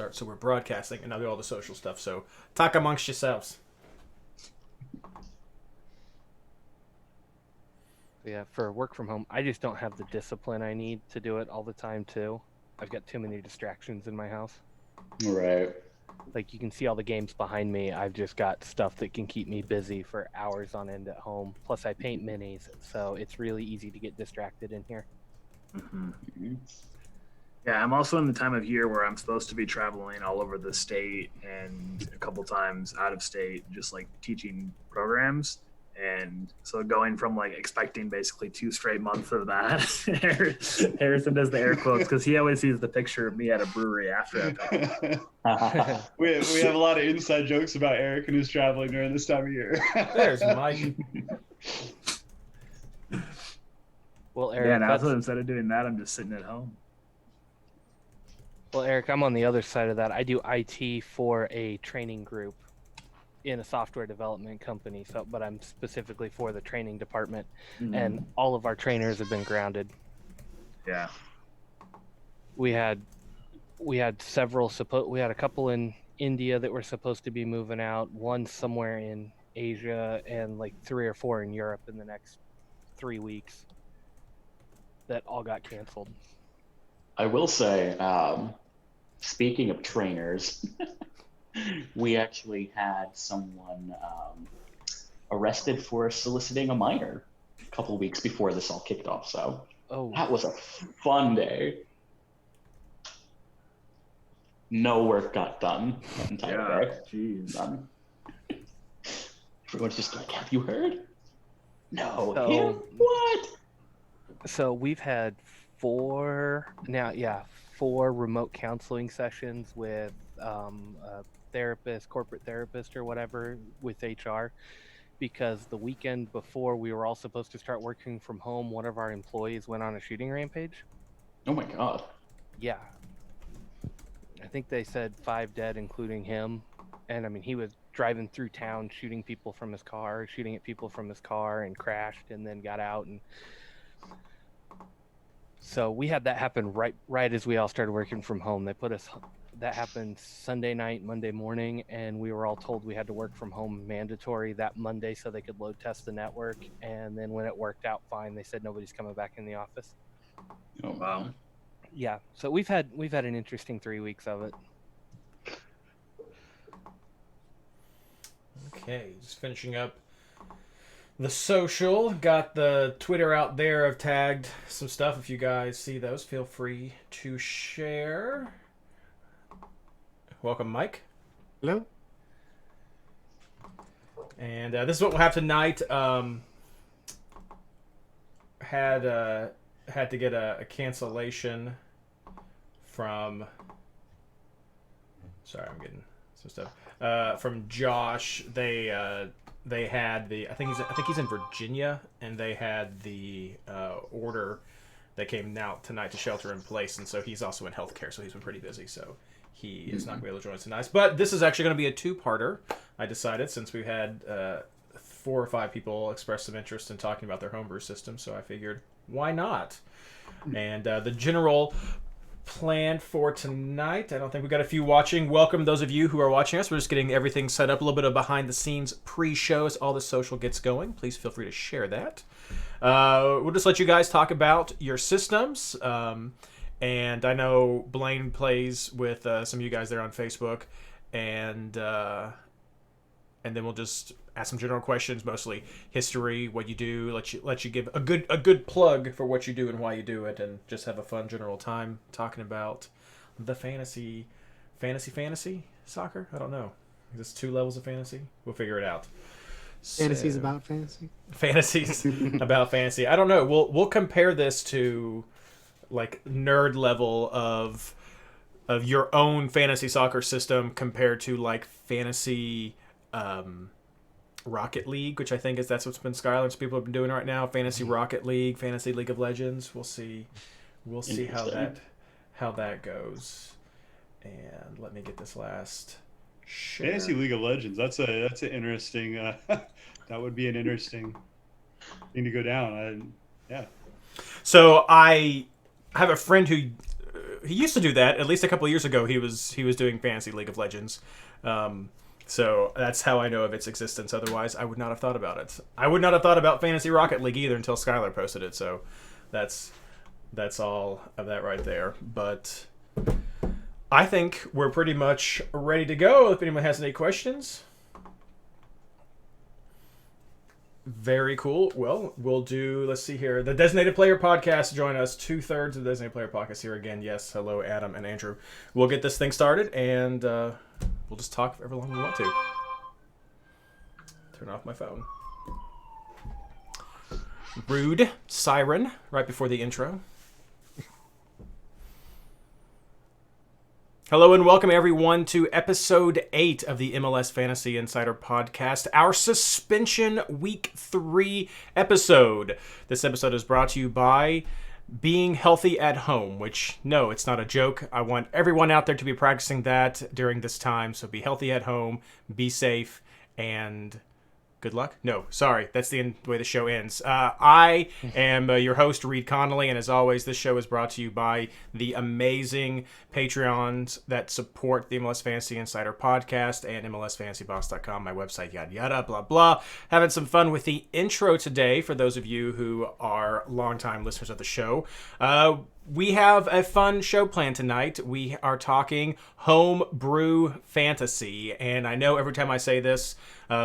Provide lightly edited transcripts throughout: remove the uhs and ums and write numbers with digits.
start. So we're broadcasting and I'll do all the social stuff. So talk amongst yourselves. Yeah, for work from home, I just don't have the discipline I need to do it all the time too. I've got too many distractions in my house. Right. Like you can see all the games behind me. I've just got stuff that can keep me busy for hours on end at home. Plus I paint minis, so it's really easy to get distracted in here. Mm-hmm. Yeah, I'm also in the time of year where I'm supposed to be traveling all over the state and a couple times out of state, just like teaching programs. And so going from like expecting basically 2 straight months of that, Harrison does the air quotes because he always sees the picture of me at a brewery after I we have a lot of inside jokes about Eric and his traveling during this time of year. There's Mike. Well, Eric, yeah, now so instead of doing that, I'm just sitting at home. Well, Eric, I'm on the other side of that. I do IT for a training group in a software development company, but I'm specifically for the training department, and all of our trainers have been grounded. Yeah. We had several we had a couple in India that were supposed to be moving out, one somewhere in Asia, and like 3 or 4 in Europe in the next 3 weeks that all got canceled. I will say, speaking of trainers, we actually had someone arrested for soliciting a minor a couple of weeks before this all kicked off. So that was a fun day. No work got done that entire day. Jeez. None. Everyone's just like, have you heard? No. So, him? What? So we've had 4 remote counseling sessions with a therapist, corporate therapist or whatever with HR, because the weekend before we were all supposed to start working from home, one of our employees went on a shooting rampage. Oh my God. Yeah. I think they said 5 dead, including him. And I mean, he was driving through town, shooting people from his car, shooting at people from his car, and crashed and then got out. And so we had that happen right as we all started working from home. That happened Sunday night, Monday morning, and we were all told we had to work from home mandatory that Monday so they could load test the network. And then when it worked out fine, they said nobody's coming back in the office. Oh wow. Yeah, so we've had an interesting 3 weeks of it. Okay, just finishing up the social. Got the Twitter out there. I've tagged some stuff. If you guys see those, feel free to share. Welcome, Mike. Hello. And this is what we'll have tonight. Had to get a cancellation from. Sorry, I'm getting some stuff from Josh. They had the I think he's in Virginia, and they had the order that came out tonight to shelter in place, and so he's also in healthcare, so he's been pretty busy. So he is not going to be able to join us tonight. But this is actually going to be a 2-parter. I decided, since we've had 4 or 5 people express some interest in talking about their homebrew system, so I figured, why not? And the general plan for tonight, I don't think we've got a few watching. Welcome those of you who are watching us. We're just getting everything set up, a little bit of behind the scenes pre-show as all the social gets going. Please feel free to share that. We'll just let you guys talk about your systems. And I know Blaine plays with some of you guys there on Facebook, and then we'll just ask some general questions, mostly history, what you do, let you give a good plug for what you do and why you do it, and just have a fun general time talking about the fantasy soccer. I don't know. Is this 2 levels of fantasy? We'll figure it out. Fantasies about fantasy. Fantasies about fantasy. I don't know. We'll compare this to like nerd level of your own fantasy soccer system compared to like fantasy Rocket League, which I think that's what's been Skyland's people have been doing right now. Fantasy Rocket League, Fantasy League of Legends. We'll see how that goes. And let me get this last share. Fantasy League of Legends. That's an interesting. That would be an interesting thing to go down. Yeah. So I have a friend who he used to do that. At least a couple of years ago, he was doing Fantasy League of Legends. So that's how I know of its existence. Otherwise, I would not have thought about it. I would not have thought about Fantasy Rocket League either until Skylar posted it. So that's all of that right there. But I think we're pretty much ready to go. If anyone has any questions. Very cool. Well, we'll do, let's see here. The Designated Player Podcast, join us. 2/3 of the Designated Player Podcast here again. Yes, hello, Adam and Andrew. We'll get this thing started, and we'll just talk for however long we want to. Turn off my phone. Rude siren right before the intro. Hello and welcome everyone to episode 8 of the MLS Fantasy Insider Podcast, our suspension week 3 episode. This episode is brought to you by being healthy at home, which, no, it's not a joke. I want everyone out there to be practicing that during this time. So be healthy at home, be safe, and good luck? No, sorry. That's the way the show ends. I am your host, Reed Connolly, and as always, this show is brought to you by the amazing Patreons that support the MLS Fantasy Insider Podcast and MLSFantasyBoss.com, my website, yada, yada, blah, blah. Having some fun with the intro today for those of you who are longtime listeners of the show. We have a fun show planned tonight. We are talking Homebrew Fantasy, and I know every time I say this,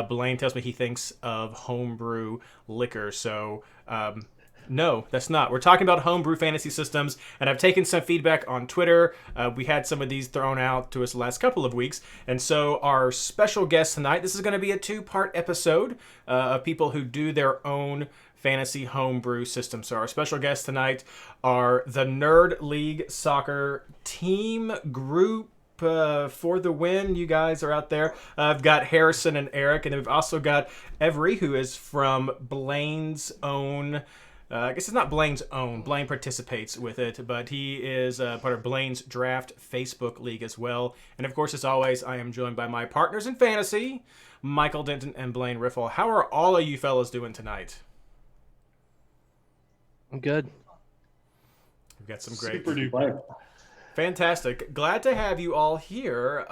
Blaine tells me he thinks of homebrew liquor, so no, that's not. We're talking about homebrew fantasy systems, and I've taken some feedback on Twitter. We had some of these thrown out to us the last couple of weeks, and so our special guest tonight, this is going to be a 2-part episode of people who do their own fantasy homebrew system. So our special guests tonight are the Nerd League Soccer team group for the win. You guys are out there. I've got Harrison and Eric, and then we've also got Every, who is from Blaine's own. I guess it's not Blaine's own. Blaine participates with it, but he is part of Blaine's Draft Facebook League as well. And of course, as always, I am joined by my partners in fantasy, Michael Denton and Blaine Riffle. How are all of you fellas doing tonight? I'm good. We've got some great, Super duper. fantastic. Glad to have you all here.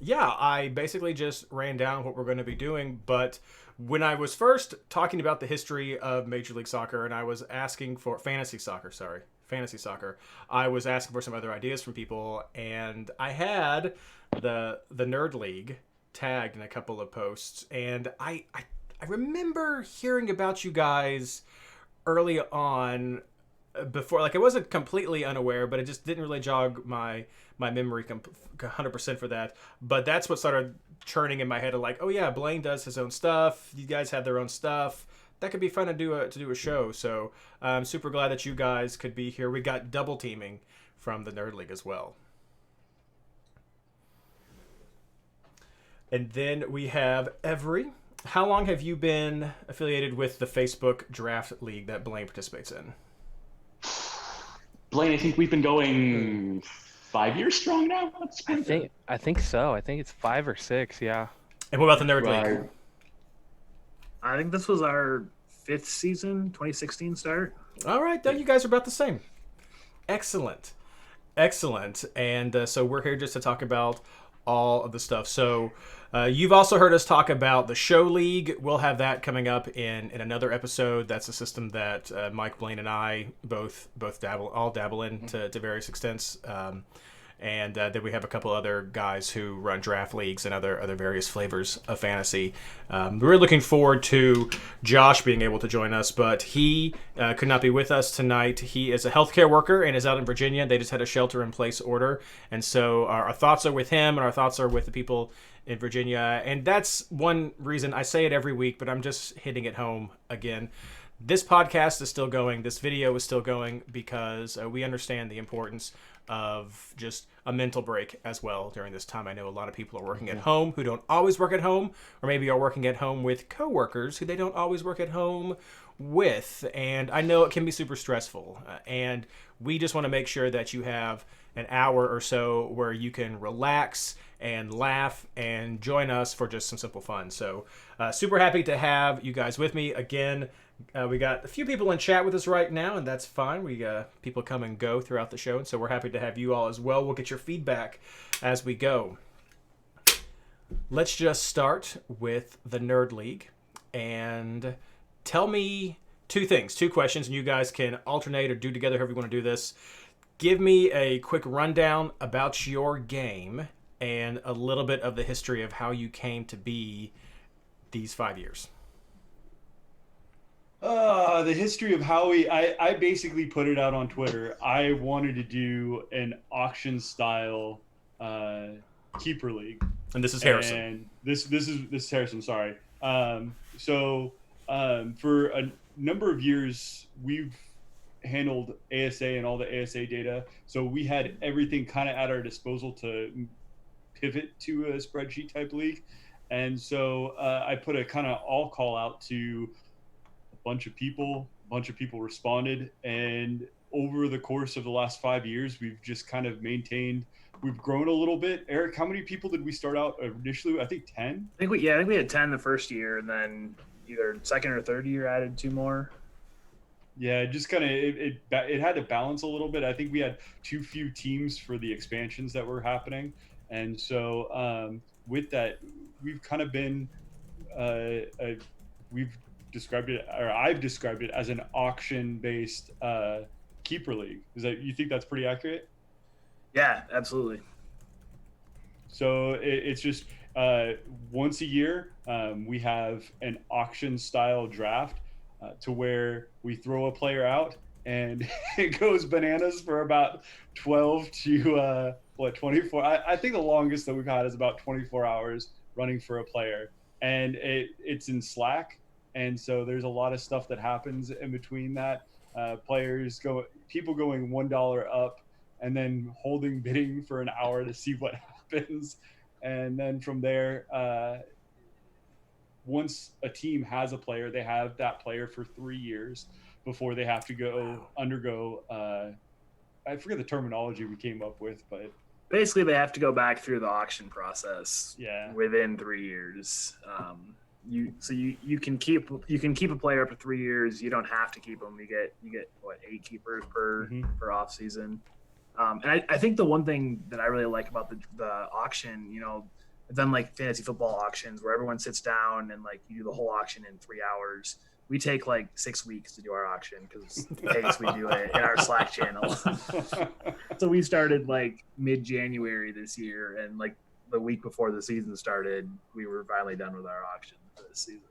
Yeah, I basically just ran down what we're going to be doing, but when I was first talking about the history of Major League Soccer, and I was asking for fantasy soccer, I was asking for some other ideas from people, and I had the Nerd League tagged in a couple of posts, and I remember hearing about you guys early on, before, like, I wasn't completely unaware, but it just didn't really jog my memory 100% for that. But that's what started churning in my head of like, oh yeah, Blaine does his own stuff. You guys have their own stuff. That could be fun to do a show. So I'm super glad that you guys could be here. We got double teaming from the Nerd League as well. And then we have Every. How long have you been affiliated with the Facebook Draft League that Blaine participates in? Blaine, I think we've been going 5 years strong now. I think so. I think it's 5 or 6. Yeah. And what about the Nerd League? I think this was our 5th season, 2016 start. All right, then you guys are about the same. Excellent. And so we're here just to talk about all of the stuff. So you've also heard us talk about the Show League. We'll have that coming up in another episode. That's a system that Mike, Blaine, and I both dabble in to various extents. And then we have a couple other guys who run draft leagues and other various flavors of fantasy. We're looking forward to Josh being able to join us, but he could not be with us tonight. He is a healthcare worker and is out in Virginia. They just had a shelter-in-place order. And so our thoughts are with him, and our thoughts are with the people in Virginia. And that's one reason I say it every week, but I'm just hitting it home again. This podcast is still going. This video is still going because we understand the importance of just a mental break as well during this time. I know a lot of people are working at home who don't always work at home, or maybe are working at home with coworkers who they don't always work at home with. And I know it can be super stressful. And we just want to make sure that you have an hour or so where you can relax and laugh and join us for just some simple fun. So super happy to have you guys with me. Again, We got a few people in chat with us right now, and that's fine. We people come and go throughout the show, and so we're happy to have you all as well. We'll get your feedback as we go. Let's just start with the Nerd League, and tell me two questions, and you guys can alternate or do together however you want to do this. Give me a quick rundown about your game and a little bit of the history of how you came to be these 5 years. The history of Howie, I basically put it out on Twitter. I wanted to do an auction style keeper league. And this is Harrison. And this is Harrison, sorry. For a number of years we've handled ASA and all the ASA data. So we had everything kind of at our disposal to pivot to a spreadsheet type league. And so I put a kind of all call out to a bunch of people responded. And over the course of the last 5 years, we've just kind of we've grown a little bit. Eric, how many people did we start out initially? I think 10. I think we had 10 the first year, and then either second or third year added 2 more. Yeah, it just kind of it had to balance a little bit. I think we had too few teams for the expansions that were happening, and so with that, we've kind of been we've described it, or I've described it as an auction-based keeper league. You think that's pretty accurate? Yeah, absolutely. So it's just once a year we have an auction-style draft. To where we throw a player out and it goes bananas for about 12 to 24. I think the longest that we've had is about 24 hours running for a player, and it's in Slack, and so there's a lot of stuff that happens in between that. People going $1 up and then holding bidding for an hour to see what happens, and then from there once a team has a player, they have that player for 3 years before they have to undergo I forget the terminology we came up with, but basically they have to go back through the auction process within 3 years. You can keep a player up to 3 years. You don't have to keep them. You get what, 8 keepers per off season. And I think the one thing that I really like about the auction, I've done like fantasy football auctions where everyone sits down and like you do the whole auction in 3 hours. We take like 6 weeks to do our auction because in case we do it in our Slack channel. So we started like mid-January this year, and like the week before the season started, we were finally done with our auction for this season.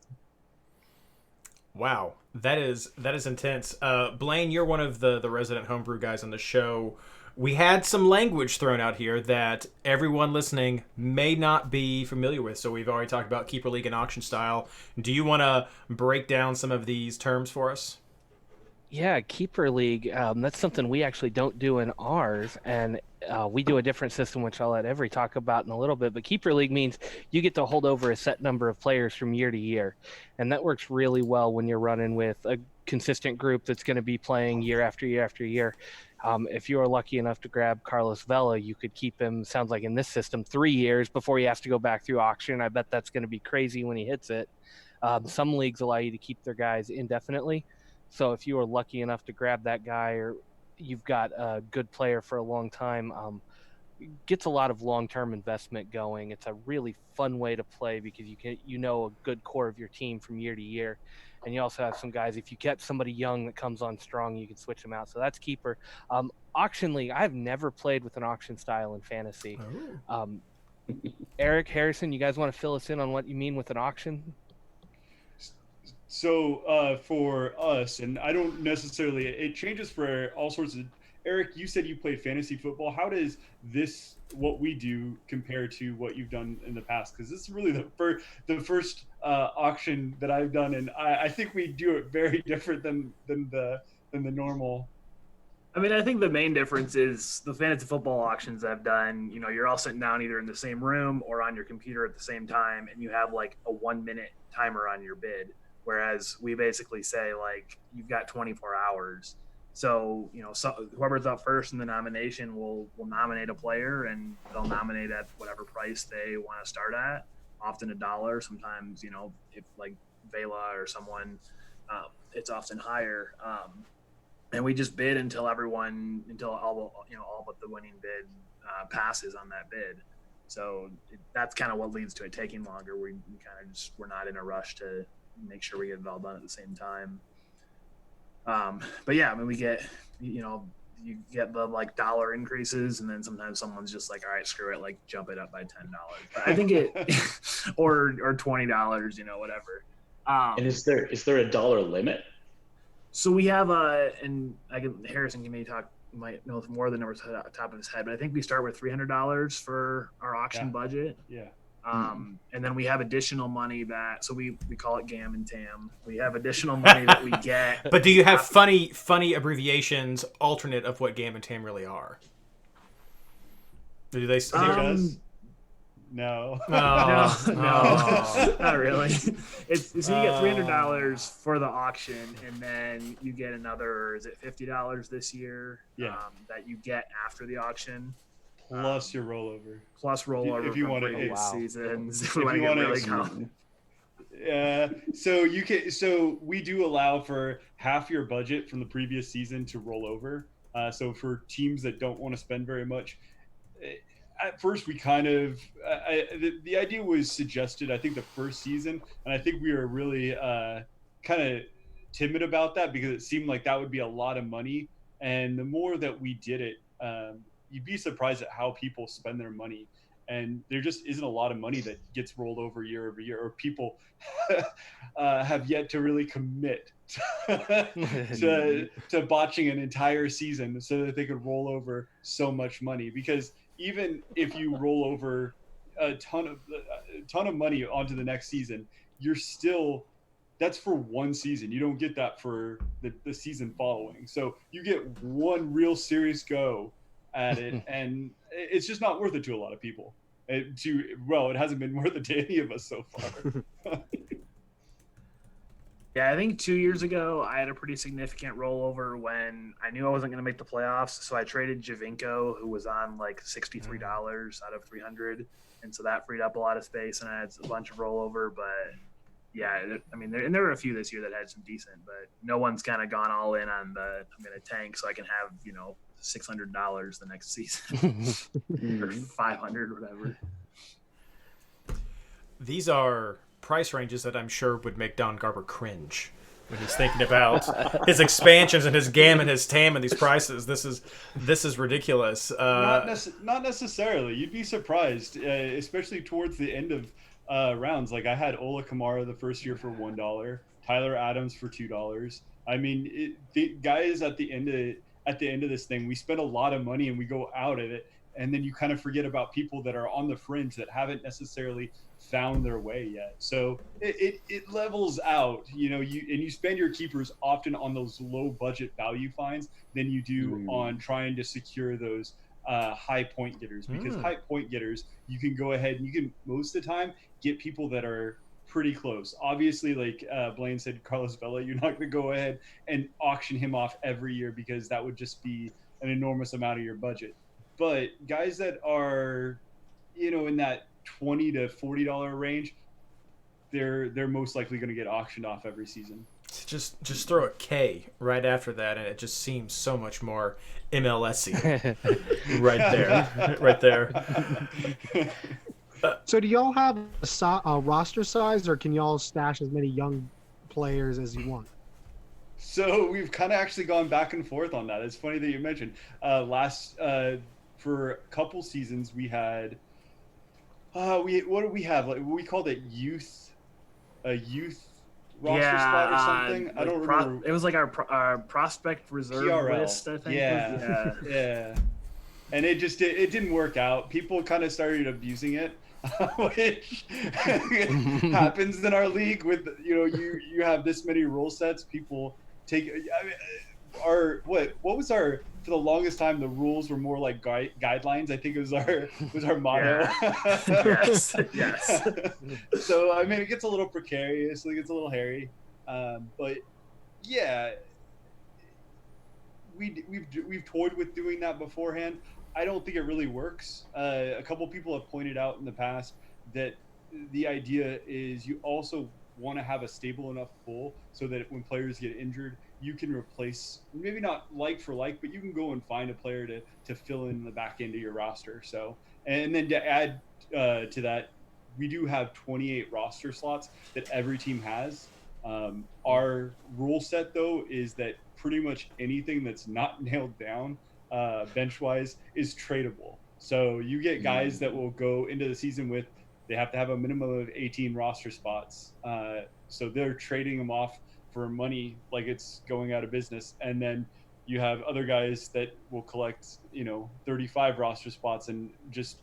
Wow, that is intense. Blaine, you're one of the resident homebrew guys on the show. We had some language thrown out here that everyone listening may not be familiar with. So we've already talked about Keeper League and auction style. Do you want to break down some of these terms for us? Yeah, Keeper League, that's something we actually don't do in ours, and we do a different system, which I'll let Every talk about in a little bit. But Keeper League means you get to hold over a set number of players from year to year, and that works really well when you're running with a consistent group that's going to be playing year after year after year. If you are lucky enough to grab Carlos Vela, you could keep him, sounds like in this system, 3 years before he has to go back through auction. I bet that's going to be crazy when he hits it. Some leagues allow you to keep their guys indefinitely. So if you are lucky enough to grab that guy, or you've got a good player for a long time, it gets a lot of long-term investment going. It's a really fun way to play because you know a good core of your team from year to year. And you also have some guys, if you get somebody young that comes on strong, you can switch them out. So that's Keeper. Auction League, I've never played with an auction style in fantasy. Eric, Harrison, you guys want to fill us in on what you mean with an auction? So for us, and I don't necessarily, it changes for all sorts of, Eric, you said you played fantasy football. How does what we do, compare to what you've done in the past? Because this is really the first auction that I've done, and I think we do it very different than the normal. I mean, I think the main difference is the fantasy football auctions I've done, you're all sitting down either in the same room or on your computer at the same time, and you have like a 1-minute timer on your bid. Whereas we basically say like, you've got 24 hours. So, whoever's up first in the nomination will nominate a player, and they'll nominate at whatever price they want to start at, often $1. Sometimes, if like Vela or someone it's often higher. And we just bid until all but the winning bid passes on that bid. So that's kind of what leads to it taking longer. We're not in a rush to make sure we get it all done at the same time. But yeah, I mean, we get, you get the like dollar increases, and then sometimes someone's just like, all right, screw it, like jump it up by $10. But I think or $20, whatever. And is there a dollar limit? So we have Harrison can maybe might know more of the numbers at the top of his head, but I think we start with $300 for our auction budget. Yeah. And then we have additional money so we call it GAM and TAM. We have additional money that we get. But do you have funny abbreviations alternate of what GAM and TAM really are? Do they? No. No, not really. So you get $300 for the auction, and then you get another, is it $50 this year? Yeah. That you get after the auction. Plus your rollover. Plus rollover if you want to seasons. If you want to really count. So we do allow for half your budget from the previous season to roll over. So for teams that don't want to spend very much, at first we kind of the idea was suggested, I think, the first season, and I think we were really kind of timid about that because it seemed like that would be a lot of money. And the more that we did it, you'd be surprised at how people spend their money. And there just isn't a lot of money that gets rolled over year over year, or people have yet to really commit to botching an entire season so that they could roll over so much money. Because even if you roll over a ton of money onto the next season, that's for one season. You don't get that for the season following. So you get one real serious go at it, and it's just not worth it to a lot of people. It hasn't been worth it to any of us so far. Yeah, I think 2 years ago, I had a pretty significant rollover when I knew I wasn't going to make the playoffs. So I traded Javinko, who was on like $63 out of 300. And so that freed up a lot of space, and I had a bunch of rollover. But yeah, I mean, there were a few this year that had some decent, but no one's kind of gone all in on I'm going to tank so I can have, $600 the next season or 500 or whatever. These are price ranges that I'm sure would make Don Garber cringe when he's thinking about his expansions and his GAM and his TAM and these prices. This is ridiculous. Not necessarily. You'd be surprised, especially towards the end of rounds. Like I had Ola Kamara the first year for $1, Tyler Adams for $2. I mean, the guys at the end of this thing, we spend a lot of money and we go out at it, and then you kind of forget about people that are on the fringe that haven't necessarily found their way yet. So it levels out, you spend your keepers often on those low budget value finds than you do on trying to secure those high point getters, because high point getters, you can go ahead and you can most of the time get people that are pretty close. Obviously, like Blaine said, Carlos Vela, you're not going to go ahead and auction him off every year because that would just be an enormous amount of your budget. But guys that are, in that $20 to $40 range, they're most likely going to get auctioned off every season. Just throw a K right after that, and it just seems so much more MLS-y. right there. So do y'all have a roster size, or can y'all stash as many young players as you want? So we've kind of actually gone back and forth on that. It's funny that you mentioned. For a couple seasons, we had what did we have? Like we called it a youth roster spot or something. I don't remember. It was like our prospect reserve PRL list, I think. Yeah. And it didn't work out. People kind of started abusing it, which happens in our league. With you have this many rule sets. People take. What was our, for the longest time, the rules were more like guidelines. I think it was our motto. Yes. So I mean, it gets a little precarious. It gets a little hairy. But yeah, we've toyed with doing that beforehand. I don't think it really works. A couple people have pointed out in the past that the idea is you also want to have a stable enough pool so that when players get injured, you can replace, maybe not like for like, but you can go and find a player to fill in the back end of your roster. So, and then to add to that, we do have 28 roster slots that every team has. Our rule set, though, is that pretty much anything that's not nailed down bench wise is tradable. So you get guys that will go into the season with, they have to have a minimum of 18 roster spots. So they're trading them off for money like it's going out of business. And then you have other guys that will collect, 35 roster spots and just,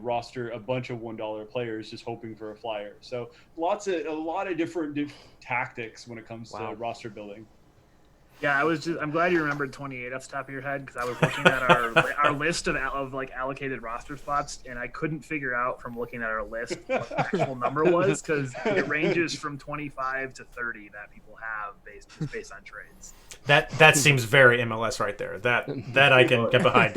roster a bunch of $1 players just hoping for a flyer. So a lot of different tactics when it comes to roster building. Yeah, I'm glad you remembered 28 off the top of your head, because I was looking at our list of like allocated roster spots, and I couldn't figure out from looking at our list what the actual number was, because it ranges from 25 to 30 that people have based on trades. That seems very MLS right there. That I can get behind.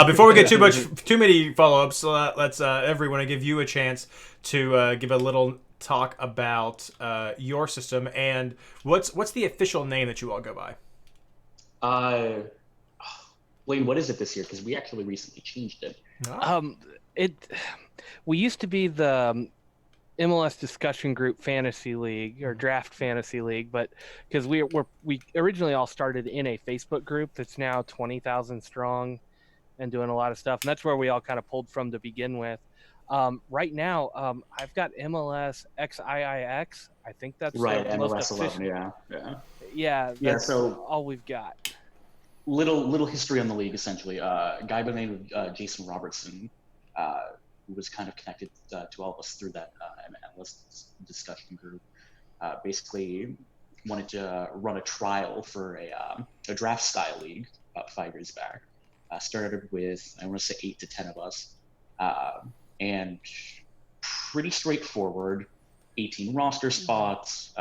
Before we get too many follow-ups, let's everyone give you a chance to give a little talk about your system and what's the official name that you all go by. Wayne, what is it this year? Because we actually recently changed it. We used to be the MLS Discussion Group Fantasy League or Draft Fantasy League, but because we originally all started in a Facebook group that's now 20,000 strong and doing a lot of stuff, and that's where we all kind of pulled from to begin with. Right now, I've got MLS XIIX. I think that's right. the MLS most 11. Yeah. That's so all we've got. Little history on the league, essentially. A guy by the name of Jason Robertson, who was kind of connected to all of us through that MLS discussion group, basically wanted to run a trial for a draft style league about 5 years back. Started with, I want to say, 8 to 10 of us. And pretty straightforward, 18 roster spots,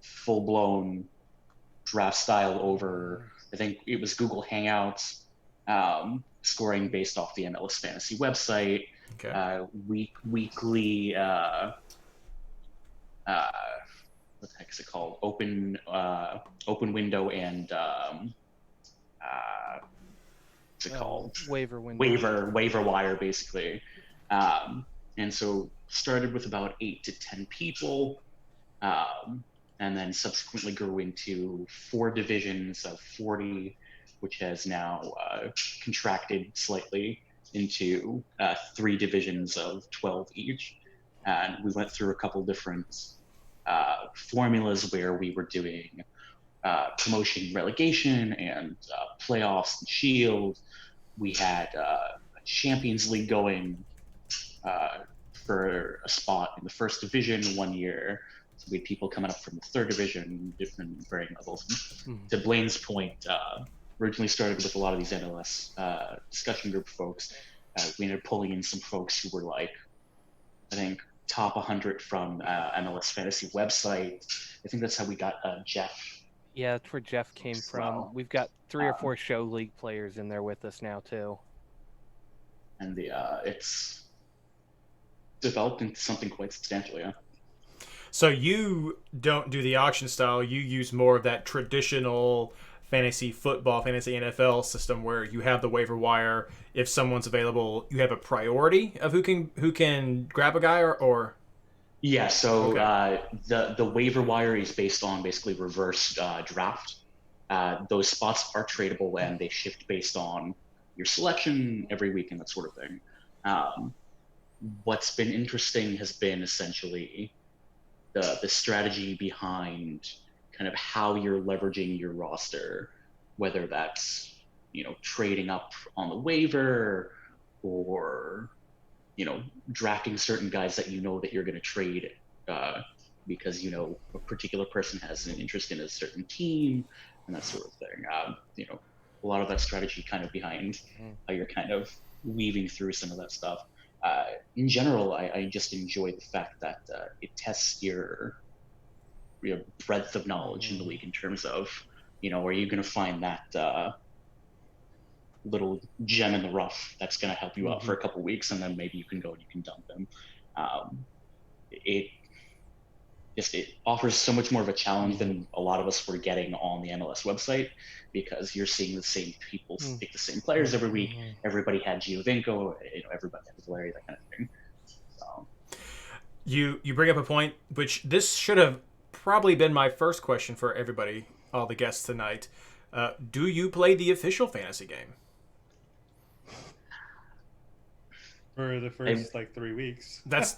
full-blown draft style over, I think it was Google Hangouts, scoring based off the MLS Fantasy website, weekly, what the heck is it called? Open window and, what's it called? Waiver window. Waiver wire, basically. And so started with about 8 to 10 people, and then subsequently grew into 4 divisions of 40, which has now contracted slightly into 3 divisions of 12 each. And we went through a couple different formulas where we were doing promotion, relegation, and playoffs and shield. We had a Champions League going for a spot in the first division 1 year. So we had people coming up from the third division, different varying levels. To Blaine's point, originally started with a lot of these MLS discussion group folks. We ended up pulling in some folks who were like, I think, top 100 from MLS Fantasy website. I think that's how we got Jeff. Yeah, that's where Jeff came from. We've got 3 or 4 show league players in there with us now too. And it's developed into something quite substantial, yeah. So you don't do the auction style. You use more of that traditional fantasy football, fantasy NFL system where you have the waiver wire. If someone's available, you have a priority of who can grab a guy or. Yeah. So the waiver wire is based on basically reverse draft. Those spots are tradable and they shift based on your selection every week and that sort of thing. What's been interesting has been essentially the strategy behind kind of how you're leveraging your roster, whether that's, trading up on the waiver or, drafting certain guys that that you're going to trade because, a particular person has an interest in a certain team and that sort of thing. A lot of that strategy kind of behind how you're kind of weaving through some of that stuff. In general, I just enjoy the fact that it tests your breadth of knowledge in the league in terms of, are you going to find that little gem in the rough that's going to help you out for a couple weeks, and then maybe you can go and you can dump them. just it offers so much more of a challenge than a lot of us were getting on the MLS website, because you're seeing the same people pick the same players every week. Everybody had Giovinco, everybody had Valeri, that kind of thing. So You bring up a point, which this should have probably been my first question for everybody, all the guests tonight. Do you play the official fantasy game? For the first 3 weeks. That's a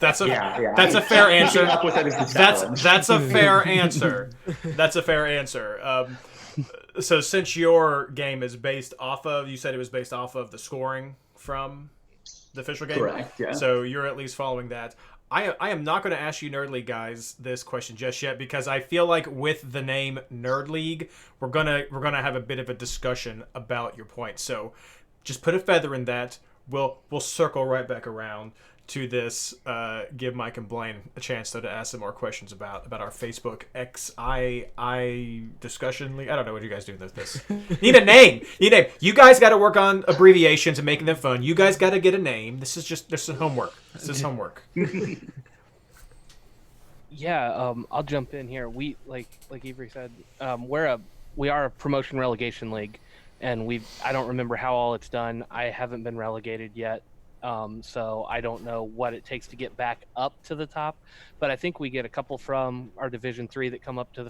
that's a fair answer. Up with it is the challenge. That's a fair answer. That's a fair answer. So since your game is based off of, you said it was based off of the scoring from the official game. Correct. Yeah. So you're at least following that. I am not going to ask you Nerd League guys this question just yet, because I feel like with the name Nerd League, we're gonna have a bit of a discussion about your points. So just put a feather in that. We'll circle right back around to this. Give Mike and Blaine a chance though to ask some more questions about our Facebook XII discussion league. I don't know what you guys do with this. Need a name. You guys got to work on abbreviations and making them fun. You guys got to get a name. This is homework. This is homework. Yeah, I'll jump in here. We like Avery said, we are a promotion relegation league, and I don't remember how all it's done. I haven't been relegated yet, so I don't know what it takes to get back up to the top. But I think we get a couple from our Division 3 that come up to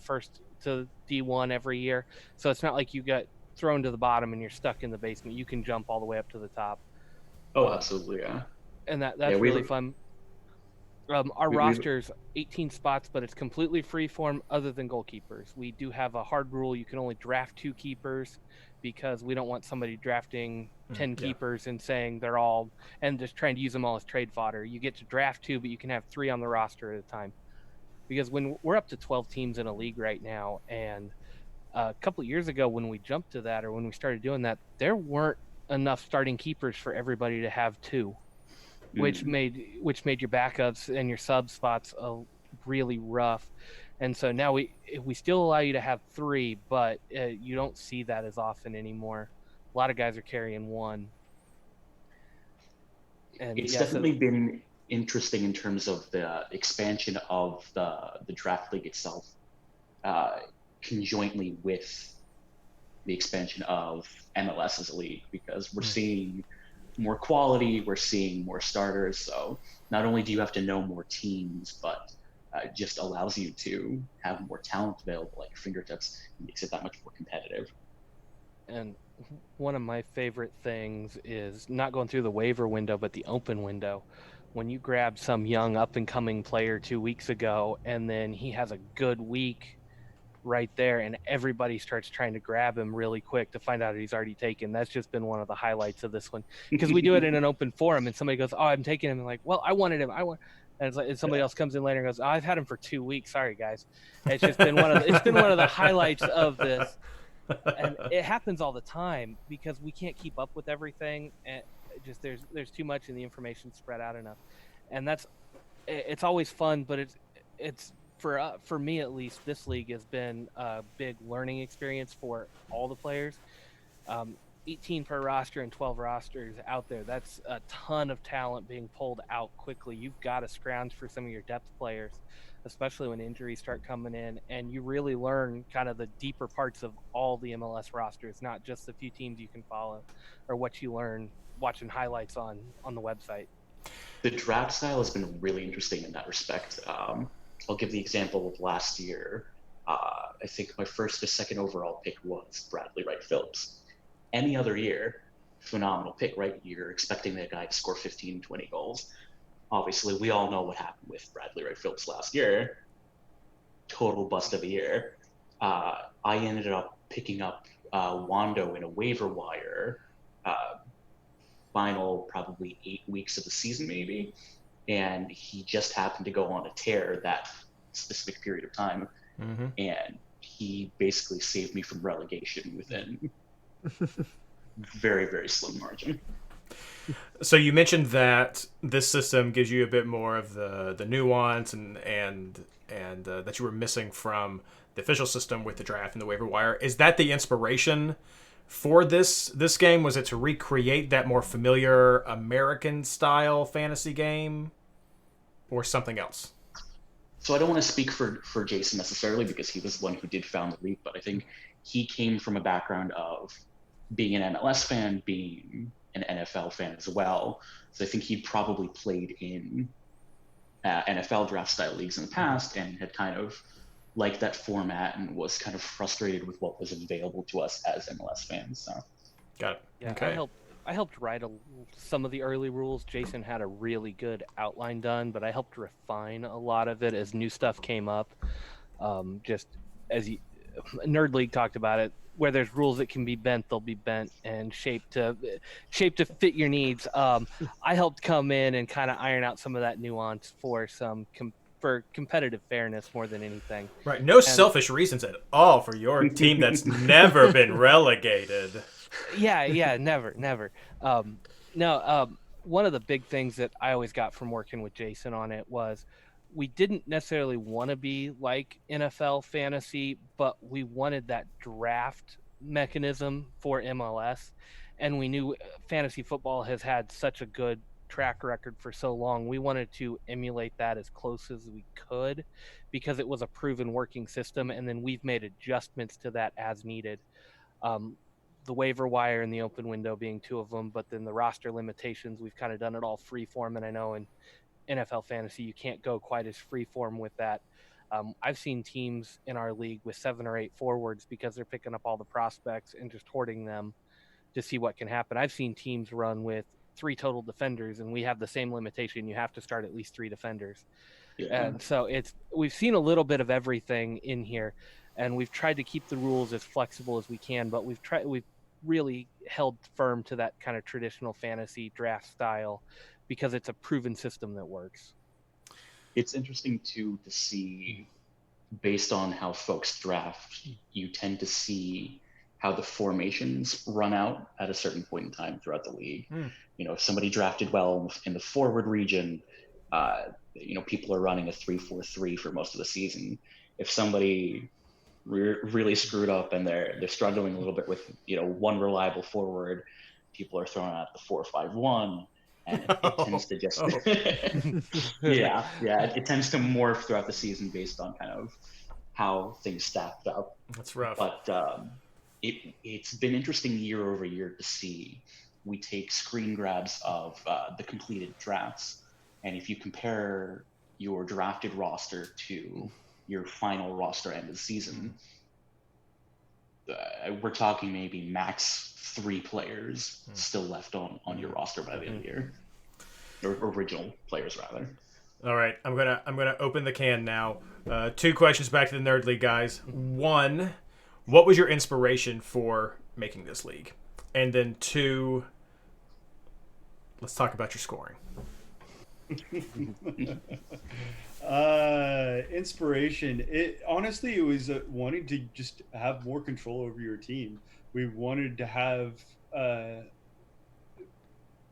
to D1 every year. So it's not like you got thrown to the bottom and you're stuck in the basement. You can jump all the way up to the top. Oh, absolutely, yeah. And that's really fun. Our roster's 18 spots, but it's completely freeform other than goalkeepers. We do have a hard rule. You can only draft 2 keepers, because we don't want somebody drafting 10 keepers and saying they're all, and just trying to use them all as trade fodder. You get to draft 2, but you can have 3 on the roster at a time. Because when we're up to 12 teams in a league right now, and a couple of years ago when we jumped to that, or when we started doing that, there weren't enough starting keepers for everybody to have 2. Which made your backups and your sub spots really rough, and so now we still allow you to have 3, but you don't see that as often anymore. A lot of guys are carrying 1. And it's definitely been interesting in terms of the expansion of the draft league itself, conjointly with the expansion of MLS as a league, because we're seeing more quality, we're seeing more starters. So not only do you have to know more teams, but it just allows you to have more talent available at your fingertips. It makes it that much more competitive. And one of my favorite things is not going through the waiver window, but the open window. When you grab some young up-and-coming player 2 weeks ago, and then he has a good week right there, and everybody starts trying to grab him really quick to find out he's already taken. That's just been one of the highlights of this one, because we do it in an open forum, and somebody goes, "Oh, I'm taking him," and like, "Well, I wanted him. And it's like, and somebody else comes in later and goes, "Oh, I've had him for 2 weeks. Sorry, guys." And it's just been one of the highlights of this, and it happens all the time because we can't keep up with everything, and just there's too much, and the information's spread out enough, and it's always fun, but it's for me at least, this league has been a big learning experience for all the players. 18 per roster and 12 rosters out there. That's a ton of talent being pulled out quickly. You've got to scrounge for some of your depth players, especially when injuries start coming in, and you really learn kind of the deeper parts of all the MLS rosters, not just the few teams you can follow or what you learn watching highlights on the website. The draft style has been really interesting in that respect. I'll give the example of last year. I think my first or second overall pick was Bradley Wright Phillips. Any other year, phenomenal pick, right? You're expecting that guy to score 15, 20 goals. Obviously, we all know what happened with Bradley Wright Phillips last year. Total bust of a year. I ended up picking up Wando in a waiver wire, final probably 8 weeks of the season maybe. And he just happened to go on a tear that specific period of time. And he basically saved me from relegation within very, very slim margin. So you mentioned that this system gives you a bit more of the nuance and that you were missing from the official system with the draft and the waiver wire. Is that the inspiration for this game? Was it to recreate that more familiar American style fantasy game, or something else? So I don't want to speak for Jason necessarily because he was the one who did found the league, but I think he came from a background of being an MLS fan, being an NFL fan as well. So I think he probably played in NFL draft style leagues in the past and had kind of liked that format and was kind of frustrated with what was available to us as MLS fans. So Got it. Yeah, Okay. I helped write some of the early rules. Jason had a really good outline done, but I helped refine a lot of it as new stuff came up. Just as Nerd League talked about it, where there's rules that can be bent, they'll be bent and shaped to fit your needs. I helped come in and kind of iron out some of that nuance for for competitive fairness more than anything. Right. No selfish reasons at all for your team that's never been relegated. Yeah, never. No, one of the big things that I always got from working with Jason on it was we didn't necessarily want to be like NFL fantasy, but we wanted that draft mechanism for MLS. And we knew fantasy football has had such a good track record for so long. We wanted to emulate that as close as we could because it was a proven working system. And then we've made adjustments to that as needed. The waiver wire and the open window being two of them, but then the roster limitations, we've kind of done it all free form. And I know in NFL fantasy, you can't go quite as free form with that. I've seen teams in our league with 7 or 8 forwards because they're picking up all the prospects and just hoarding them to see what can happen. I've seen teams run with 3 total defenders, and we have the same limitation. You have to start at least 3 defenders. yeah. And so we've seen a little bit of everything in here, and we've tried to keep the rules as flexible as we can, but we've really held firm to that kind of traditional fantasy draft style because it's a proven system that works. It's interesting too to see, based on how folks draft, you tend to see how the formations run out at a certain point in time throughout the league. You know, if somebody drafted well in the forward region, people are running a 3-4-3 for most of the season. If somebody really screwed up and they're struggling a little bit with one reliable forward, people are throwing out the 4-5-1, and it tends to just it tends to morph throughout the season based on kind of how things stacked up. That's rough. But it's been interesting year over year to see. We take screen grabs of the completed drafts, and if you compare your drafted roster to your final roster end of the season, we're talking maybe max 3 players still left on your roster by the end of the year, or original players rather. All right, I'm gonna open the can now. 2 questions back to the Nerd League guys. 1, what was your inspiration for making this league? And then 2, let's talk about your scoring. Inspiration. It was wanting to just have more control over your team. We wanted to have.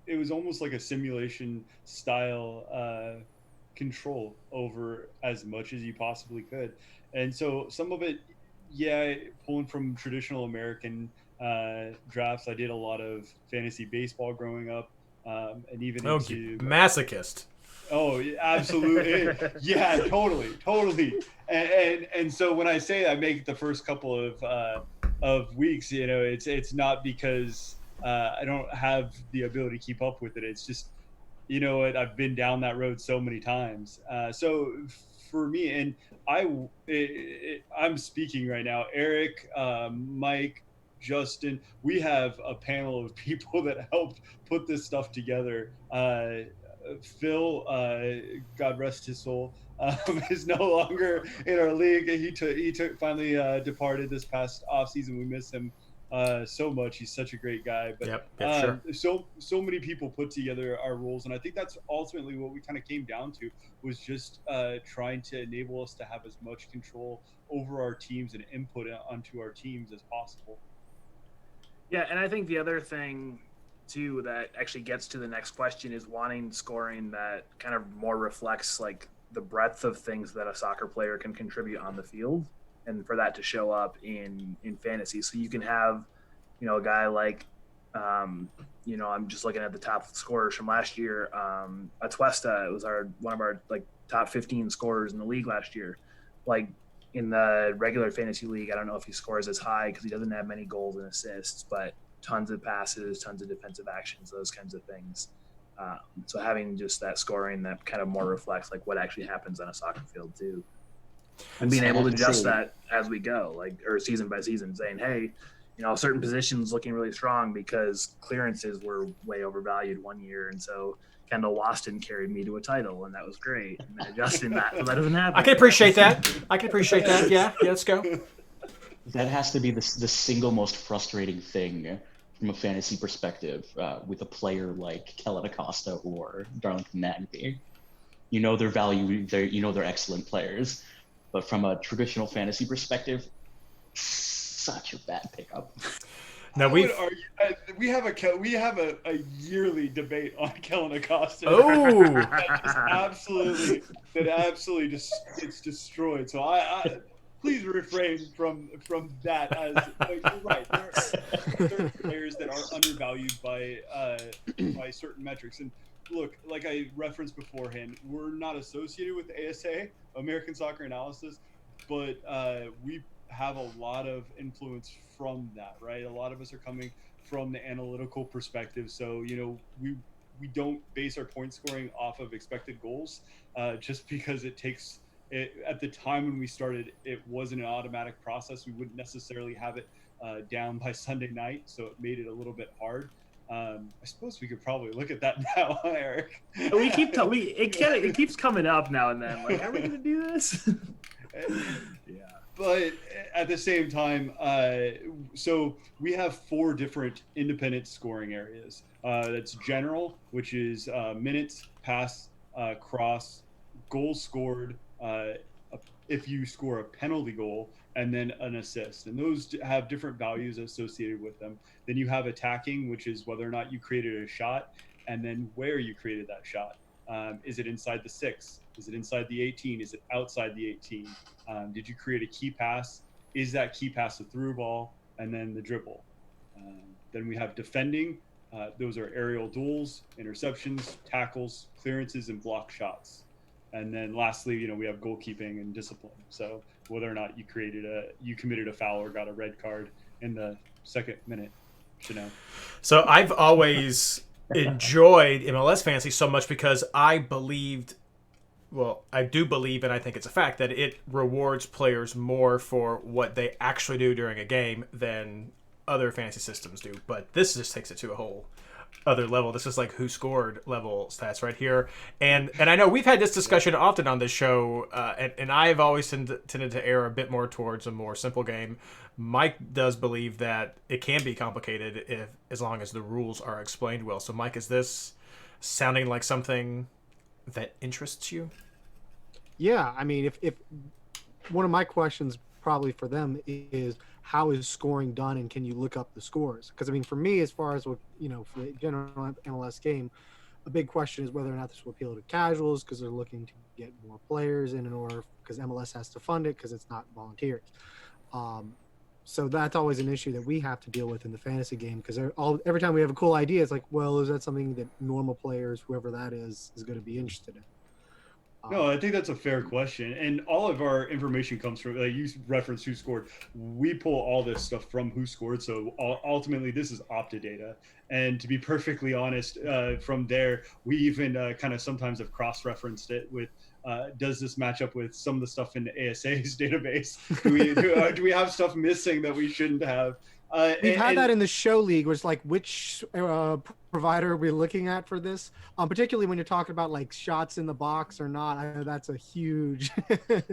It was almost like a simulation style control over as much as you possibly could, and so some of it, pulling from traditional American drafts. I did a lot of fantasy baseball growing up, and even into masochist. Oh, absolutely. Yeah, totally. And so when I say I make the first couple of weeks, it's not because I don't have the ability to keep up with it. It's just, I've been down that road so many times. So for me, and I'm speaking right now, Eric, Mike, Justin, we have a panel of people that helped put this stuff together. Phil, God rest his soul, is no longer in our league. He finally departed this past off season. We miss him so much. He's such a great guy. But sure. So many people put together our rules, and I think that's ultimately what we kind of came down to, was just trying to enable us to have as much control over our teams and input onto our teams as possible. Yeah, and I think the other thing too that actually gets to the next question is wanting scoring that kind of more reflects like the breadth of things that a soccer player can contribute on the field, and for that to show up in fantasy. So you can have, a guy like I'm just looking at the top scorers from last year. Atuesta, it was one of our like top 15 scorers in the league last year. Like in the regular fantasy league, I don't know if he scores as high because he doesn't have many goals and assists, but tons of passes, tons of defensive actions, those kinds of things. So having just that scoring that kind of more reflects like what actually happens on a soccer field too, and being able to adjust that as we go, like or season by season, saying, hey, certain positions looking really strong because clearances were way overvalued one year, and so Kendall Waston carried me to a title, and that was great. And then adjusting that so that doesn't happen. I can appreciate that. Yeah, let's go. That has to be the single most frustrating thing from a fantasy perspective with a player like Kellen Acosta or Darlington Nagby. Their value, they're excellent players, but from a traditional fantasy perspective, such a bad pickup. Now we have a yearly debate on Kellen Acosta. Oh, that absolutely just gets destroyed. So I please refrain from that. As you're right, there are players that are undervalued by certain metrics. And look, like I referenced beforehand, we're not associated with ASA, American Soccer Analysis, but we have a lot of influence from that, right? A lot of us are coming from the analytical perspective, so we don't base our point scoring off of expected goals, just because it takes it. At the time when we started, it wasn't an automatic process. We wouldn't necessarily have it down by Sunday night, so it made it a little bit hard. I suppose we could probably look at that now, Eric. It keeps coming up now and then. Like, are we going to do this? Yeah. But at the same time, so we have 4 different independent scoring areas. That's general, which is minutes, pass, cross, goals scored, if you score a penalty goal, and then an assist. And those have different values associated with them. Then you have attacking, which is whether or not you created a shot, and then where you created that shot. Is it inside the 6? Is it inside the 18? Is it outside the 18? Did you create a key pass? Is that key pass a through ball? And then the dribble. Then we have defending. Those are aerial duels, interceptions, tackles, clearances, and block shots. And then lastly, we have goalkeeping and discipline. So whether or not you committed a foul or got a red card in the second minute. So I've always enjoyed MLS Fantasy so much because I do believe, and I think it's a fact, that it rewards players more for what they actually do during a game than other fantasy systems do. But this just takes it to a whole other level. This is like who scored level stats right here. And I know we've had this discussion often on this show, and I've always tended to err a bit more towards a more simple game. Mike does believe that it can be complicated as long as the rules are explained well. So Mike, is this sounding like something that interests you? Yeah, I mean, if one of my questions probably for them is how is scoring done, and can you look up the scores? Because I mean, for me, as far as for the general MLS game, a big question is whether or not this will appeal to casuals because they're looking to get more players in order because MLS has to fund it because it's not volunteers. So that's always an issue that we have to deal with in the fantasy game because every time we have a cool idea, it's like, well, is that something that normal players, whoever that is going to be interested in? No, I think that's a fair question. And all of our information comes from, like you referenced who scored. We pull all this stuff from who scored. So ultimately, this is Opta data. And to be perfectly honest, from there, we even kind of sometimes have cross-referenced it with, does this match up with some of the stuff in the ASA's database? Do we have stuff missing that we shouldn't have? We've had that in the show league, where it's like, which provider are we looking at for this? Particularly when you're talking about like shots in the box or not. I know that's a huge. Do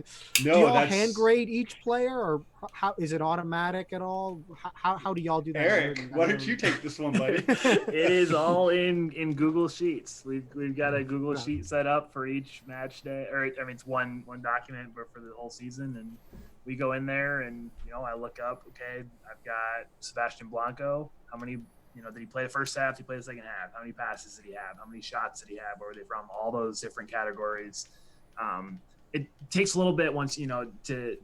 y'all hand grade each player, or how is it automatic at all? How do y'all do that? Eric, why don't you take this one, buddy? It is all in Google Sheets. We've got a Google Sheet set up for each match day, or I mean, it's one document, but for the whole season. And we go in there and, I look up, okay, I've got Sebastian Blanco. How many, did he play the first half? Did he play the second half? How many passes did he have? How many shots did he have? Where were they from? All those different categories. It takes a little bit once, to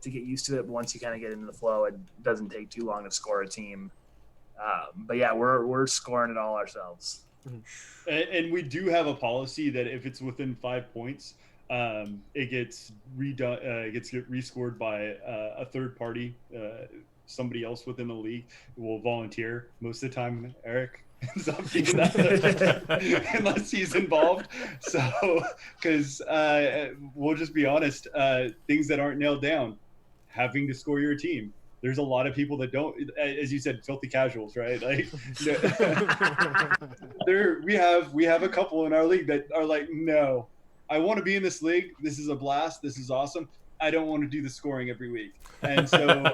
get used to it. But once you kind of get into the flow, it doesn't take too long to score a team. But yeah, we're scoring it all ourselves. And we do have a policy that if it's within 5 points, it gets redone. It gets rescored by a third party, somebody else within the league will volunteer. Most of the time, Eric ends up being that unless he's involved. So, because we'll just be honest, things that aren't nailed down, having to score your team. There's a lot of people that don't, as you said, filthy casuals, right? Like, we have a couple in our league that are like, no, I want to be in this league. This is a blast. This is awesome. I don't want to do the scoring every week. And so,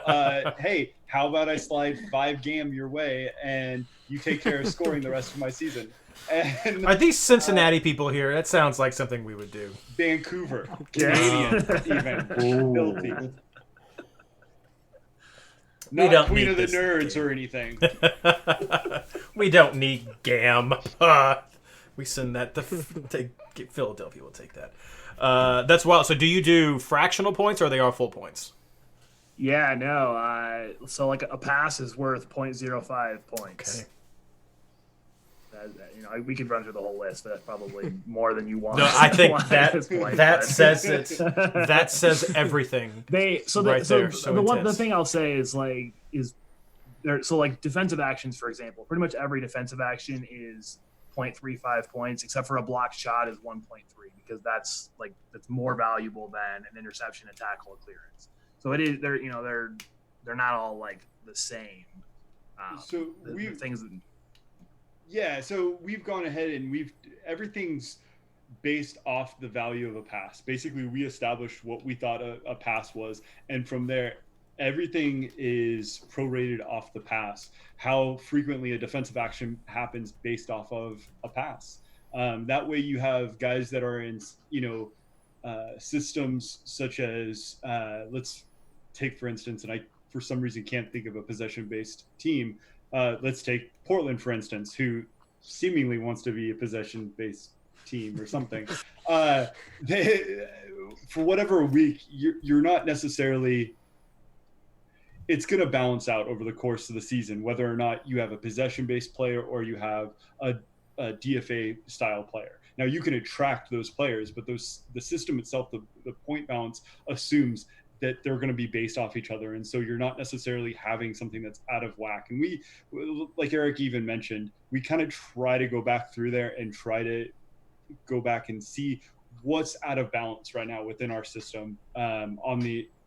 hey, how about I slide 5 GAM your way and you take care of scoring the rest of my season? And, are these Cincinnati people here? That sounds like something we would do. Vancouver, Canadian, even filthy. Not don't Queen need of the this Nerds game. or anything. We don't need GAM. We send that to Philadelphia. Will take that. That's wild. So do you do fractional points or are they all full points? Yeah, no. So like a pass is worth 0.05 points. Okay. We could run through the whole list, but that's probably more than you want. No, I think at this point, that but- says it. That says everything. They so Right the, there, so so the one the intense. thing I'll say is there. So like defensive actions, for example, pretty much every defensive action is 0.35 points, except for a blocked shot is 1.3 because that's more valuable than an interception, a tackle, a clearance. So it is they're not all like the same. So the things. Yeah, so we've gone ahead and everything's based off the value of a pass. Basically, we established what we thought a pass was, and from there, everything is prorated off the pass. How frequently a defensive action happens based off of a pass. That way, you have guys that are in systems such as let's take, for instance, and I for some reason can't think of a possession-based team. Let's take Portland, for instance, who seemingly wants to be a possession-based team or something. For whatever week, you're not necessarily – it's going to balance out over the course of the season, whether or not you have a possession-based player or you have a DFA-style player. Now, you can attract those players, but the system itself, the point balance assumes – that they're going to be based off each other. And so you're not necessarily having something that's out of whack. And we, like Eric even mentioned, we kind of try to go back through there and try to go back and see what's out of balance right now within our system in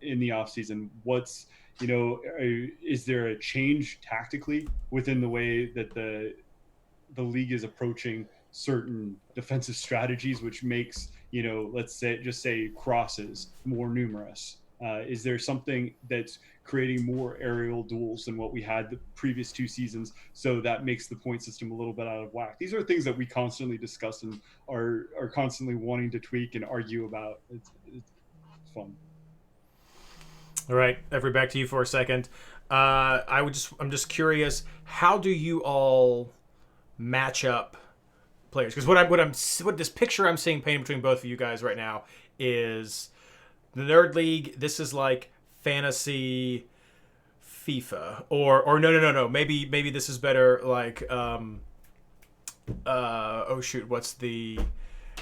the off season. What's, is there a change tactically within the way that the league is approaching certain defensive strategies, which makes, let's say crosses more numerous? Is there something that's creating more aerial duels than what we had the previous 2 seasons? So that makes the point system a little bit out of whack. These are things that we constantly discuss and are constantly wanting to tweak and argue about. It's fun. All right, Everett, back to you for a second. I'm just curious, how do you all match up players? Because what this picture I'm seeing painted between both of you guys right now is the Nerd League. This is like fantasy FIFA, or no. Maybe this is better. Like, what's the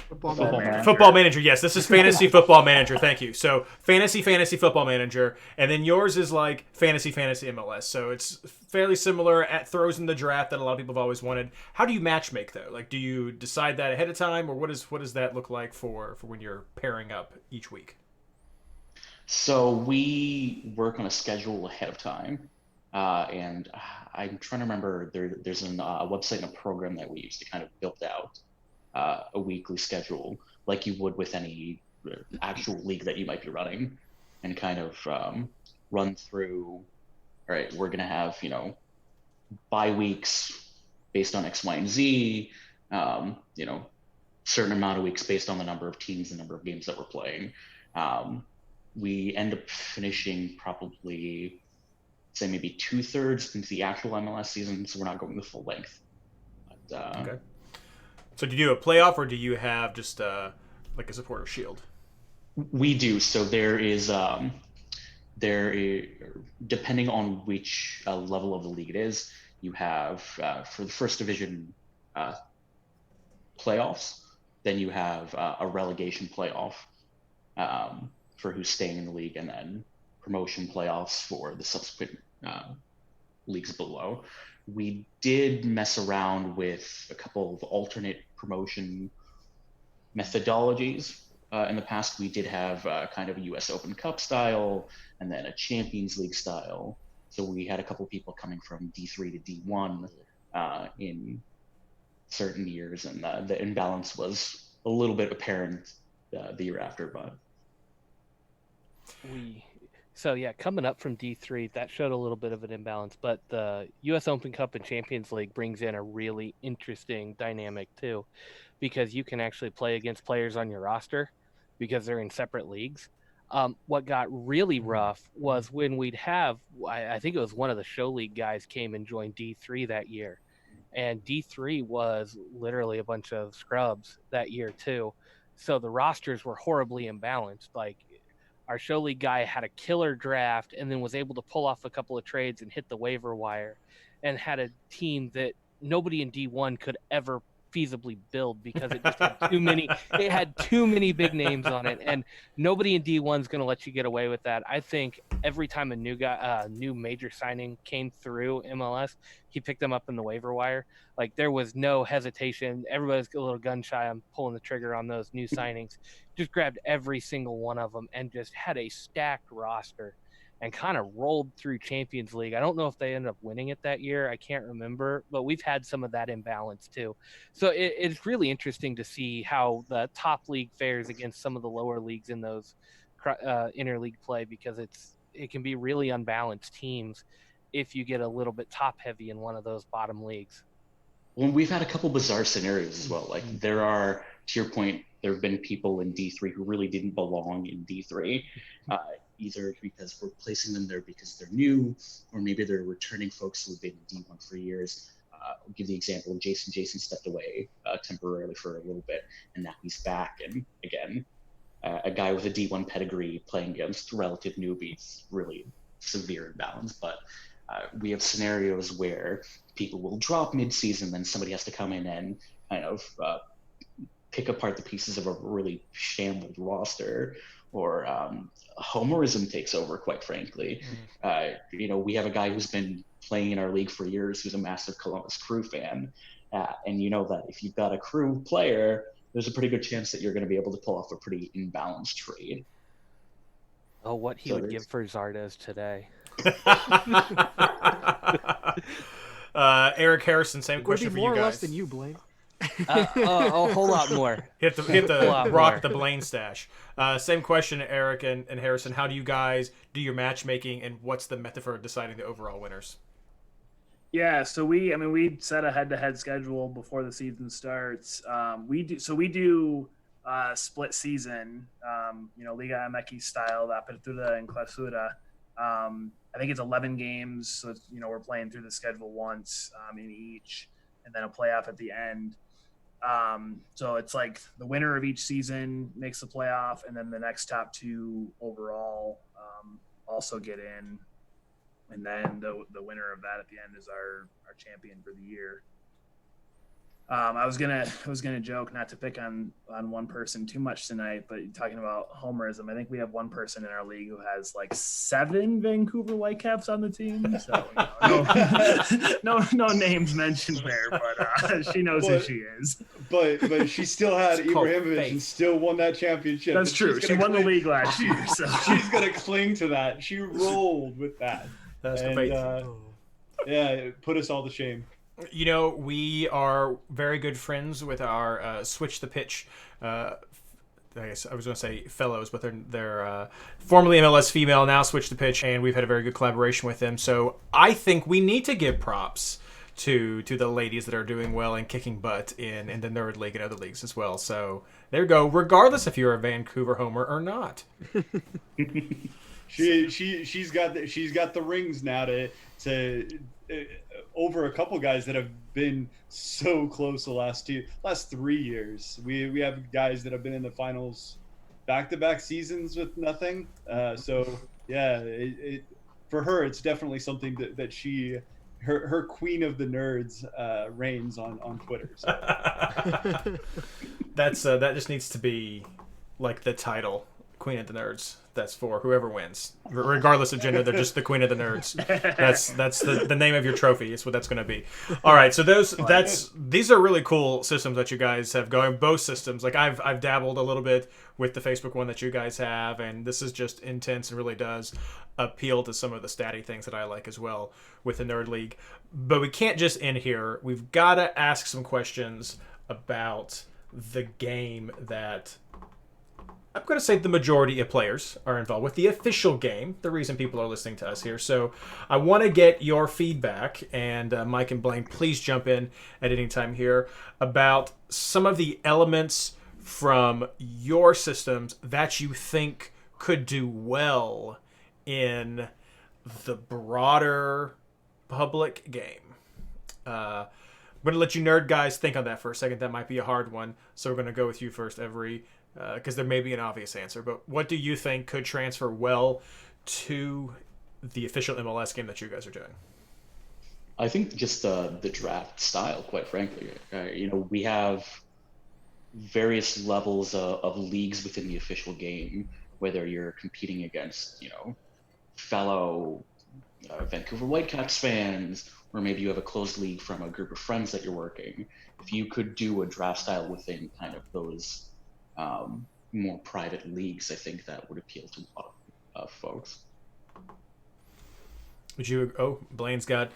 Football Manager? Yes, this is Fantasy Football Manager. Thank you. So Fantasy Football Manager, and then yours is like Fantasy MLS. So it's fairly similar. Throws in the draft that a lot of people have always wanted. How do you matchmake though? Like, do you decide that ahead of time, or what does that look like for when you're pairing up each week? So we work on a schedule ahead of time, and I'm trying to remember. There's a website and a program that we use to kind of build out a weekly schedule, like you would with any actual league that you might be running, and kind of run through. All right, we're gonna have bye weeks based on X, Y, and Z. Certain amount of weeks based on the number of teams, the number of games that we're playing. We end up finishing probably, say, maybe 2/3 into the actual MLS season, so we're not going the full length. But, okay. So do you do a playoff, or do you have just like a supporter shield? We do. So there is, depending on which level of the league it is, you have for the first division playoffs, then you have a relegation playoff for who's staying in the league, and then promotion playoffs for the subsequent leagues below. We did mess around with a couple of alternate promotion methodologies. In the past, we did have kind of a US Open Cup style and then a Champions League style. So we had a couple of people coming from D3 to D1 in certain years, and the imbalance was a little bit apparent the year after. But so yeah, coming up from D3, that showed a little bit of an imbalance, but the US Open Cup and Champions League brings in a really interesting dynamic too, because you can actually play against players on your roster because they're in separate leagues. What got really rough was when we'd have, I think it was one of the show league guys came and joined D3 that year, and D3 was literally a bunch of scrubs that year too. So the rosters were horribly imbalanced. Like, our show league guy had a killer draft and then was able to pull off a couple of trades and hit the waiver wire, and had a team that nobody in D1 could ever feasibly build because it just had too many big names on it, and nobody in D1 is going to let you get away with that. I think every time a new major signing came through MLS, he picked them up in the waiver wire. Like, there was no hesitation. Everybody's a little gun shy on pulling the trigger on those new signings. Just grabbed every single one of them and just had a stacked roster and kind of rolled through Champions League. I don't know if they ended up winning it that year. I can't remember, but we've had some of that imbalance too. So it's really interesting to see how the top league fares against some of the lower leagues in those interleague play, because it can be really unbalanced teams if you get a little bit top heavy in one of those bottom leagues. Well, we've had a couple bizarre scenarios as well. Like, there are, to your point, there have been people in D3 who really didn't belong in D3, either because we're placing them there because they're new, or maybe they're returning folks who have been in D1 for years. I'll give the example of Jason. Jason stepped away temporarily for a little bit, and now he's back. And again, a guy with a D1 pedigree playing against relative newbies, really severe imbalance. But we have scenarios where people will drop mid-season, then somebody has to come in and kind of pick apart the pieces of a really shambled roster, or homerism takes over, quite frankly. We have a guy who's been playing in our league for years who's a massive Columbus Crew fan, and you know that if you've got a Crew player, there's a pretty good chance that you're going to be able to pull off a pretty imbalanced trade. Oh, what he would give for Zardes today. Eric Harrison, same question for you guys. More or less than you, Blaine. A whole lot more. Hit the rock the Blaine stash. Same question, Eric and Harrison. How do you guys do your matchmaking, and what's the method for deciding the overall winners? Yeah, so we set a head-to-head schedule before the season starts. We do split season, Liga MX style, the Apertura and Clausura. I think it's 11 games, so we're playing through the schedule once in each, and then a playoff at the end. So it's like the winner of each season makes the playoff, and then the next top two overall also get in, and then the winner of that at the end is our champion for the year. I was gonna joke not to pick on one person too much tonight, but talking about homerism, I think we have one person in our league who has like 7 Vancouver Whitecaps on the team. So no names mentioned there, but she knows who she is. But she still had Ibrahimovic and still won that championship. That's true. She won the league last year, so she's gonna cling to that. She rolled with that. That's debate. Yeah, it put us all to shame. We are very good friends with our Switch the Pitch. I guess I was going to say fellows, but they're formerly MLS female, now Switch the Pitch, and we've had a very good collaboration with them. So I think we need to give props to the ladies that are doing well and kicking butt in the Nerd League and other leagues as well. So there you go. Regardless if you're a Vancouver homer or not. She's got the rings now to over a couple guys that have been so close the last 3 years. We have guys that have been in the finals back-to-back seasons with nothing. So yeah, it for her it's definitely something that she her queen of the nerds reigns on Twitter. So. That's that just needs to be like the title, Queen of the Nerds. That's for whoever wins, regardless of gender. They're just the Queen of the Nerds. That's the name of your trophy. Is what that's going to be. All right, so these are really cool systems that you guys have going. Both systems, like I've dabbled a little bit with the Facebook one that you guys have, and this is just intense and really does appeal to some of the statty things that I like as well with the Nerd League. But we can't just end here. We've got to ask some questions about the game that I'm going to say the majority of players are involved with, the official game, the reason people are listening to us here. So I want to get your feedback, and Mike and Blaine, please jump in at any time here, about some of the elements from your systems that you think could do well in the broader public game. I'm going to let you nerd guys think on that for a second. That might be a hard one. So we're going to go with you first, Every, because there may be an obvious answer. But what do you think could transfer well to the official MLS game that you guys are doing? I think just the draft style, quite frankly. We have various levels of leagues within the official game, whether you're competing against, fellow Vancouver Whitecaps fans, or maybe you have a closed league from a group of friends that you're working. If you could do a draft style within kind of those more private leagues, I think that would appeal to a lot of folks. Would you? Oh, Blaine's got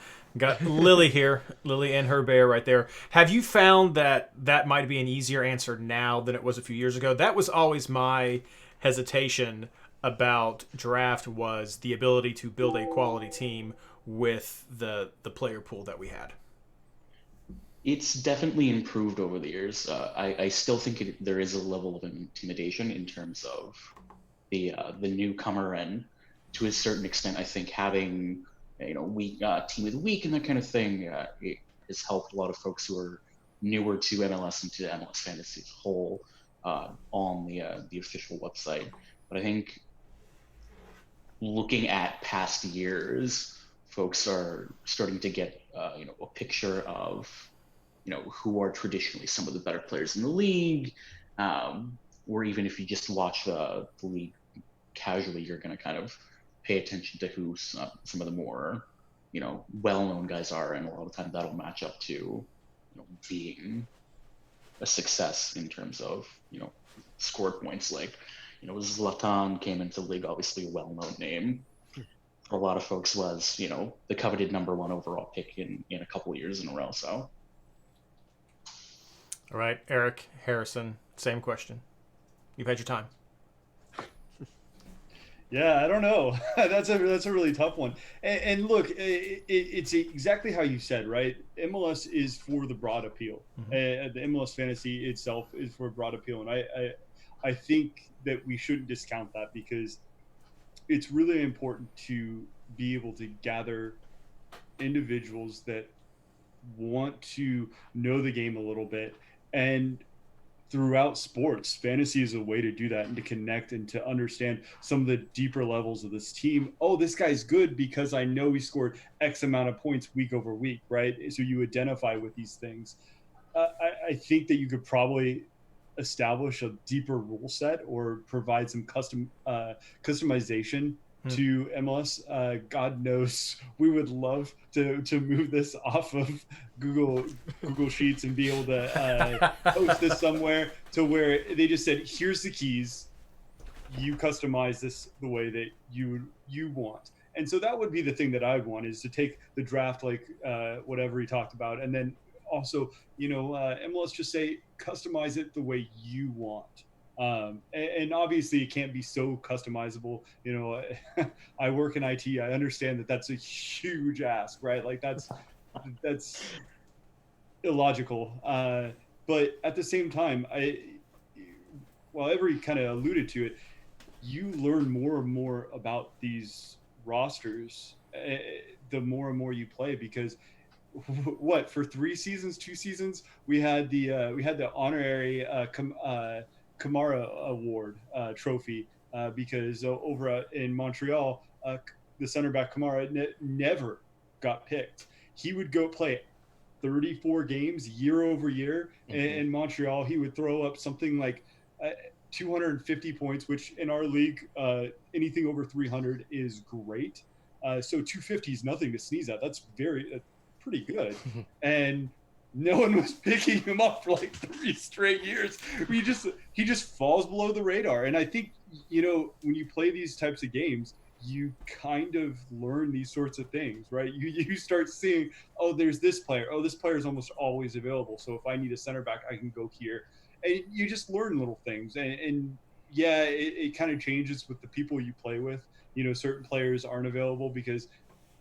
Lily here, Lily and her bear right there. Have you found that might be an easier answer now than it was a few years ago? That was always my hesitation about draft, was the ability to build a quality team with the player pool that we had. It's definitely improved over the years. I still think there is a level of intimidation in terms of the newcomer, and to a certain extent, I think having week team of the week and that kind of thing it has helped a lot of folks who are newer to MLS and to MLS fantasy as a whole on the official website. But I think looking at past years, folks are starting to get a picture of who are traditionally some of the better players in the league, or even if you just watch the league casually, you're going to kind of pay attention to who some of the more well-known guys are, and a lot of the time that'll match up to being a success in terms of score points. Like Zlatan came into the league, obviously a well-known name. For a lot of folks was the coveted number 1 overall pick in a couple of years in a row. So all right, Eric Harrison, same question. You've had your time. Yeah, I don't know. That's a really tough one. And look, it's exactly how you said, right? MLS is for the broad appeal. Mm-hmm. The MLS fantasy itself is for broad appeal, and I think that we shouldn't discount that, because it's really important to be able to gather individuals that want to know the game a little bit. And throughout sports, fantasy is a way to do that and to connect and to understand some of the deeper levels of this team. Oh, this guy's good because I know he scored X amount of points week over week, right? So you identify with these things. I think that you could probably establish a deeper rule set or provide some customization to MLS. God knows we would love to move this off of Google Sheets and be able to post this somewhere to where they just said, here's the keys, you customize this the way that you want. And so that would be the thing that I would want, is to take the draft, like whatever he talked about, and then also MLS just say customize it the way you want. And obviously it can't be so customizable. I work in IT. I understand that that's a huge ask, right? Like that's illogical. But at the same time, while Every kind of alluded to it, you learn more and more about these rosters the more and more you play, because for 2 seasons, we had the honorary Kamara Award trophy because over in Montreal, the center back Kamara never got picked. he would go play 34 games year over year. In Montreal, he would throw up something like 250 points, which in our league, anything over 300 is great. So 250 is nothing to sneeze at. That's pretty good. And no one was picking him up for like 3 straight years. He just falls below the radar. And I think, when you play these types of games, you kind of learn these sorts of things, right? You start seeing, oh, there's this player. Oh, this player is almost always available. So if I need a center back, I can go here. And you just learn little things. And yeah, it kind of changes with the people you play with. Certain players aren't available because,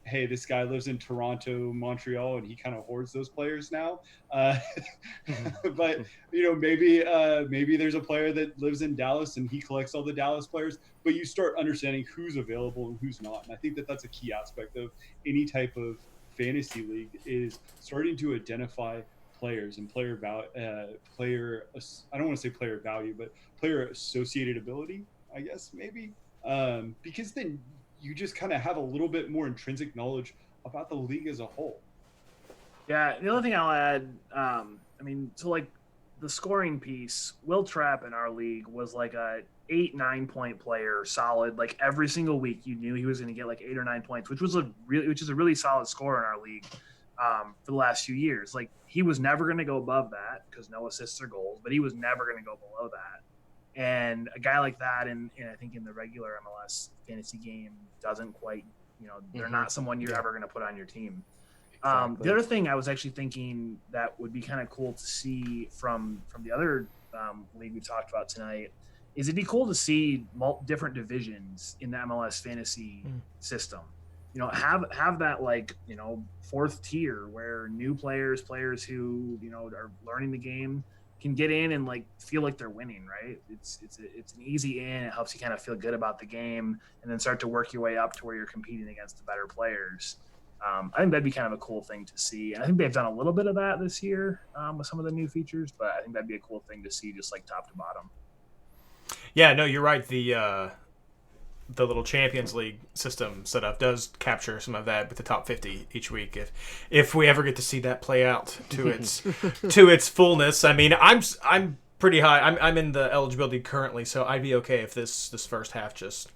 hey, this guy lives in Toronto, Montreal, and he kind of hoards those players now. But maybe there's a player that lives in Dallas and he collects all the Dallas players. But you start understanding who's available and who's not, and I think that that's a key aspect of any type of fantasy league is starting to identify players and player. I don't want to say player value, but player associated ability, I guess maybe, because then you just kind of have a little bit more intrinsic knowledge about the league as a whole. Yeah, the other thing I'll add, so like the scoring piece, Will Trapp in our league was like a 8-9 point player, solid. Like every single week, you knew he was going to get like 8 or 9 points, which is a really solid score in our league for the last few years. Like he was never going to go above that because no assists or goals, but he was never going to go below that. And a guy like that, and I think in the regular MLS fantasy game, doesn't quite, they're not someone you're ever going to put on your team. Exactly. The other thing I was actually thinking that would be kind of cool to see from the other league we talked about tonight is it'd be cool to see different divisions in the MLS fantasy system. Have that like, fourth tier where new players who, are learning the game can get in and like feel like they're winning, right? It's an easy in. It helps you kind of feel good about the game and then start to work your way up to where you're competing against the better players. I think that'd be kind of a cool thing to see. And I think they've done a little bit of that this year with some of the new features, but I think that'd be a cool thing to see just like top to bottom. Yeah, no, you're right. The little Champions League system setup does capture some of that with the top 50 each week. If we ever get to see that play out to its fullness, I mean, I'm pretty high. I'm in the eligibility currently, so I'd be okay if this first half just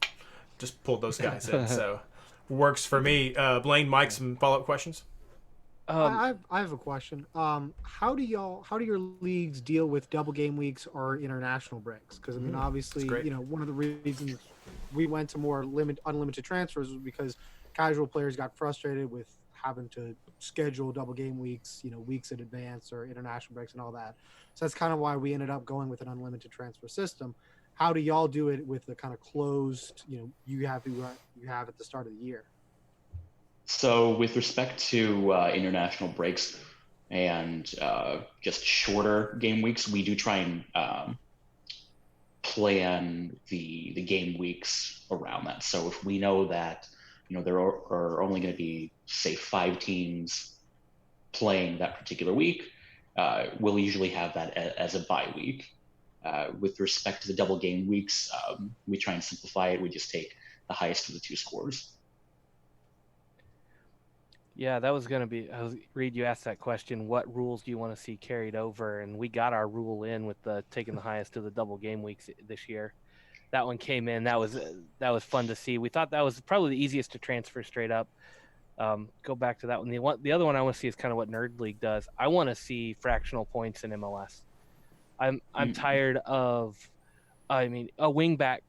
pulled those guys in. So works for me. Blaine, Mike, some follow-up questions? I have a question. How do your leagues deal with double game weeks or international breaks? Because obviously, one of the reasons we went to more unlimited transfers was because casual players got frustrated with having to schedule double game weeks, weeks in advance or international breaks and all that. So that's kind of why we ended up going with an unlimited transfer system. How do y'all do it with the kind of closed, you have at the start of the year? So with respect to international breaks and just shorter game weeks, we do try and plan the game weeks around that. So if we know that there are only going to be, say, 5 teams playing that particular week, we'll usually have that as a bye week. With respect to the double game weeks, we try and simplify it. We just take the highest of the 2 scores. Yeah, that was going to be, Reed, you asked that question, what rules do you want to see carried over? And we got our rule in with taking the highest of the double game weeks this year. That one came in. That was fun to see. We thought that was probably the easiest to transfer straight up. Go back to that one. The other one I want to see is kind of what Nerd League does. I want to see fractional points in MLS. I'm tired of, a wingback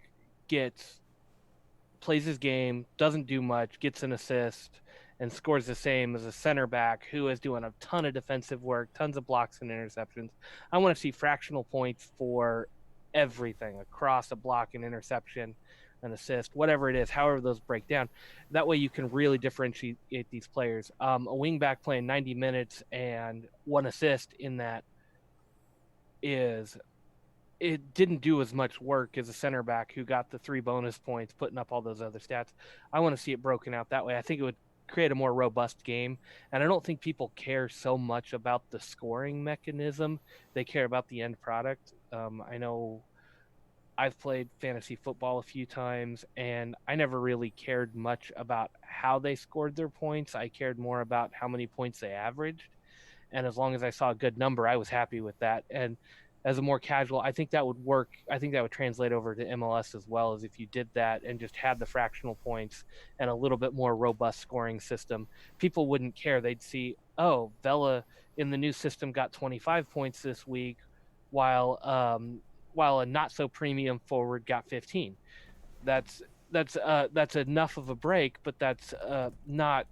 plays his game, doesn't do much, gets an assist, and scores the same as a center back who is doing a ton of defensive work, tons of blocks and interceptions. I want to see fractional points for everything, across a block, an interception, an assist, whatever it is, however those break down. That way you can really differentiate these players. A wingback playing 90 minutes and 1 assist in that it didn't do as much work as a center back who got the 3 bonus points, putting up all those other stats. I want to see it broken out that way. I think it would create a more robust game, and I don't think people care so much about the scoring mechanism. They care about the end product. I know I've played fantasy football a few times, and I never really cared much about how they scored their points. I cared more about how many points they averaged. And as long as I saw a good number, I was happy with that. And as a more casual, I think that would work. I think that would translate over to MLS as well, as if you did that and just had the fractional points and a little bit more robust scoring system. People wouldn't care. They'd see, oh, Vela in the new system got 25 points this week, while while a not so premium forward got 15. That's that's enough of a break, but that's not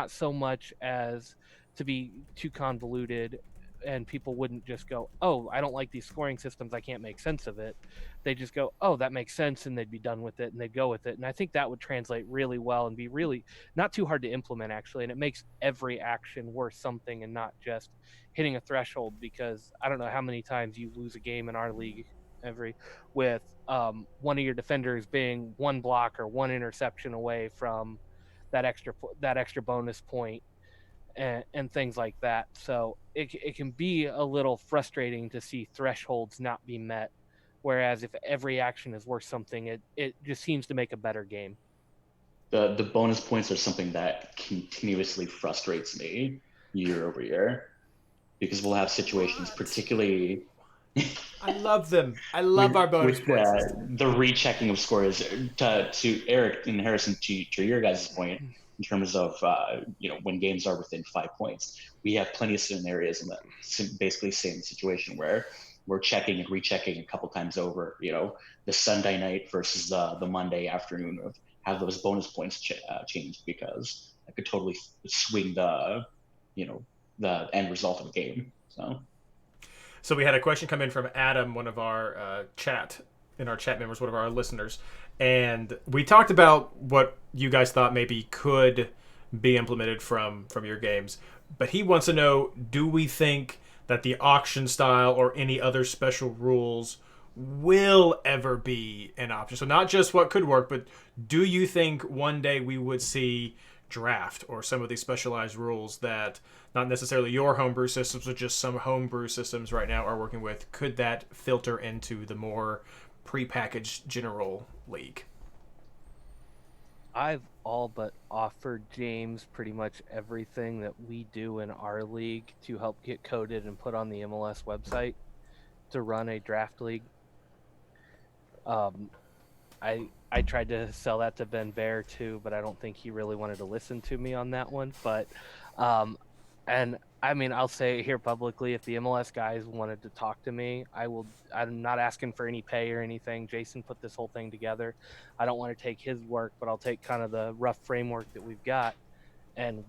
so much as to be too convoluted, and people wouldn't just go, oh, I don't like these scoring systems, I can't make sense of it. They just go, oh, that makes sense, and they'd be done with it, and they'd go with it. And I think that would translate really well and be really not too hard to implement, actually. And it makes every action worth something and not just hitting a threshold, because I don't know how many times you lose a game in our league every with one of your defenders being one block or one interception away from that extra bonus point, and things like that. So it can be a little frustrating to see thresholds not be met. Whereas if every action is worth something, it just seems to make a better game. The bonus points are something that continuously frustrates me year over year, because we'll have situations, particularly I love them. I love our bonus points. the rechecking of scores. To Eric and Harrison, to your guys' point, in terms of when games are within 5 points, we have plenty of scenarios in that basically same situation where we're checking and rechecking a couple times over. The Sunday night versus the Monday afternoon of have those bonus points changed, because that could totally swing the end result of a game. So we had a question come in from Adam, one of our chat members, one of our listeners, and we talked about what you guys thought maybe could be implemented from your games. But he wants to know, do we think that the auction style or any other special rules will ever be an option? So not just what could work, but do you think one day we would see draft or some of these specialized rules that not necessarily your homebrew systems, but just some homebrew systems right now are working with? Could that filter into the more prepackaged general league? I've all but offered James pretty much everything that we do in our league to help get coded and put on the MLS website to run a draft league. I tried to sell that to Ben Bear too, but I don't think he really wanted to listen to me on that one. But and I mean, I'll say it here publicly, if the MLS guys wanted to talk to me, I'm not asking for any pay or anything. Jason put this whole thing together. I don't want to take his work, but I'll take kind of the rough framework that we've got, and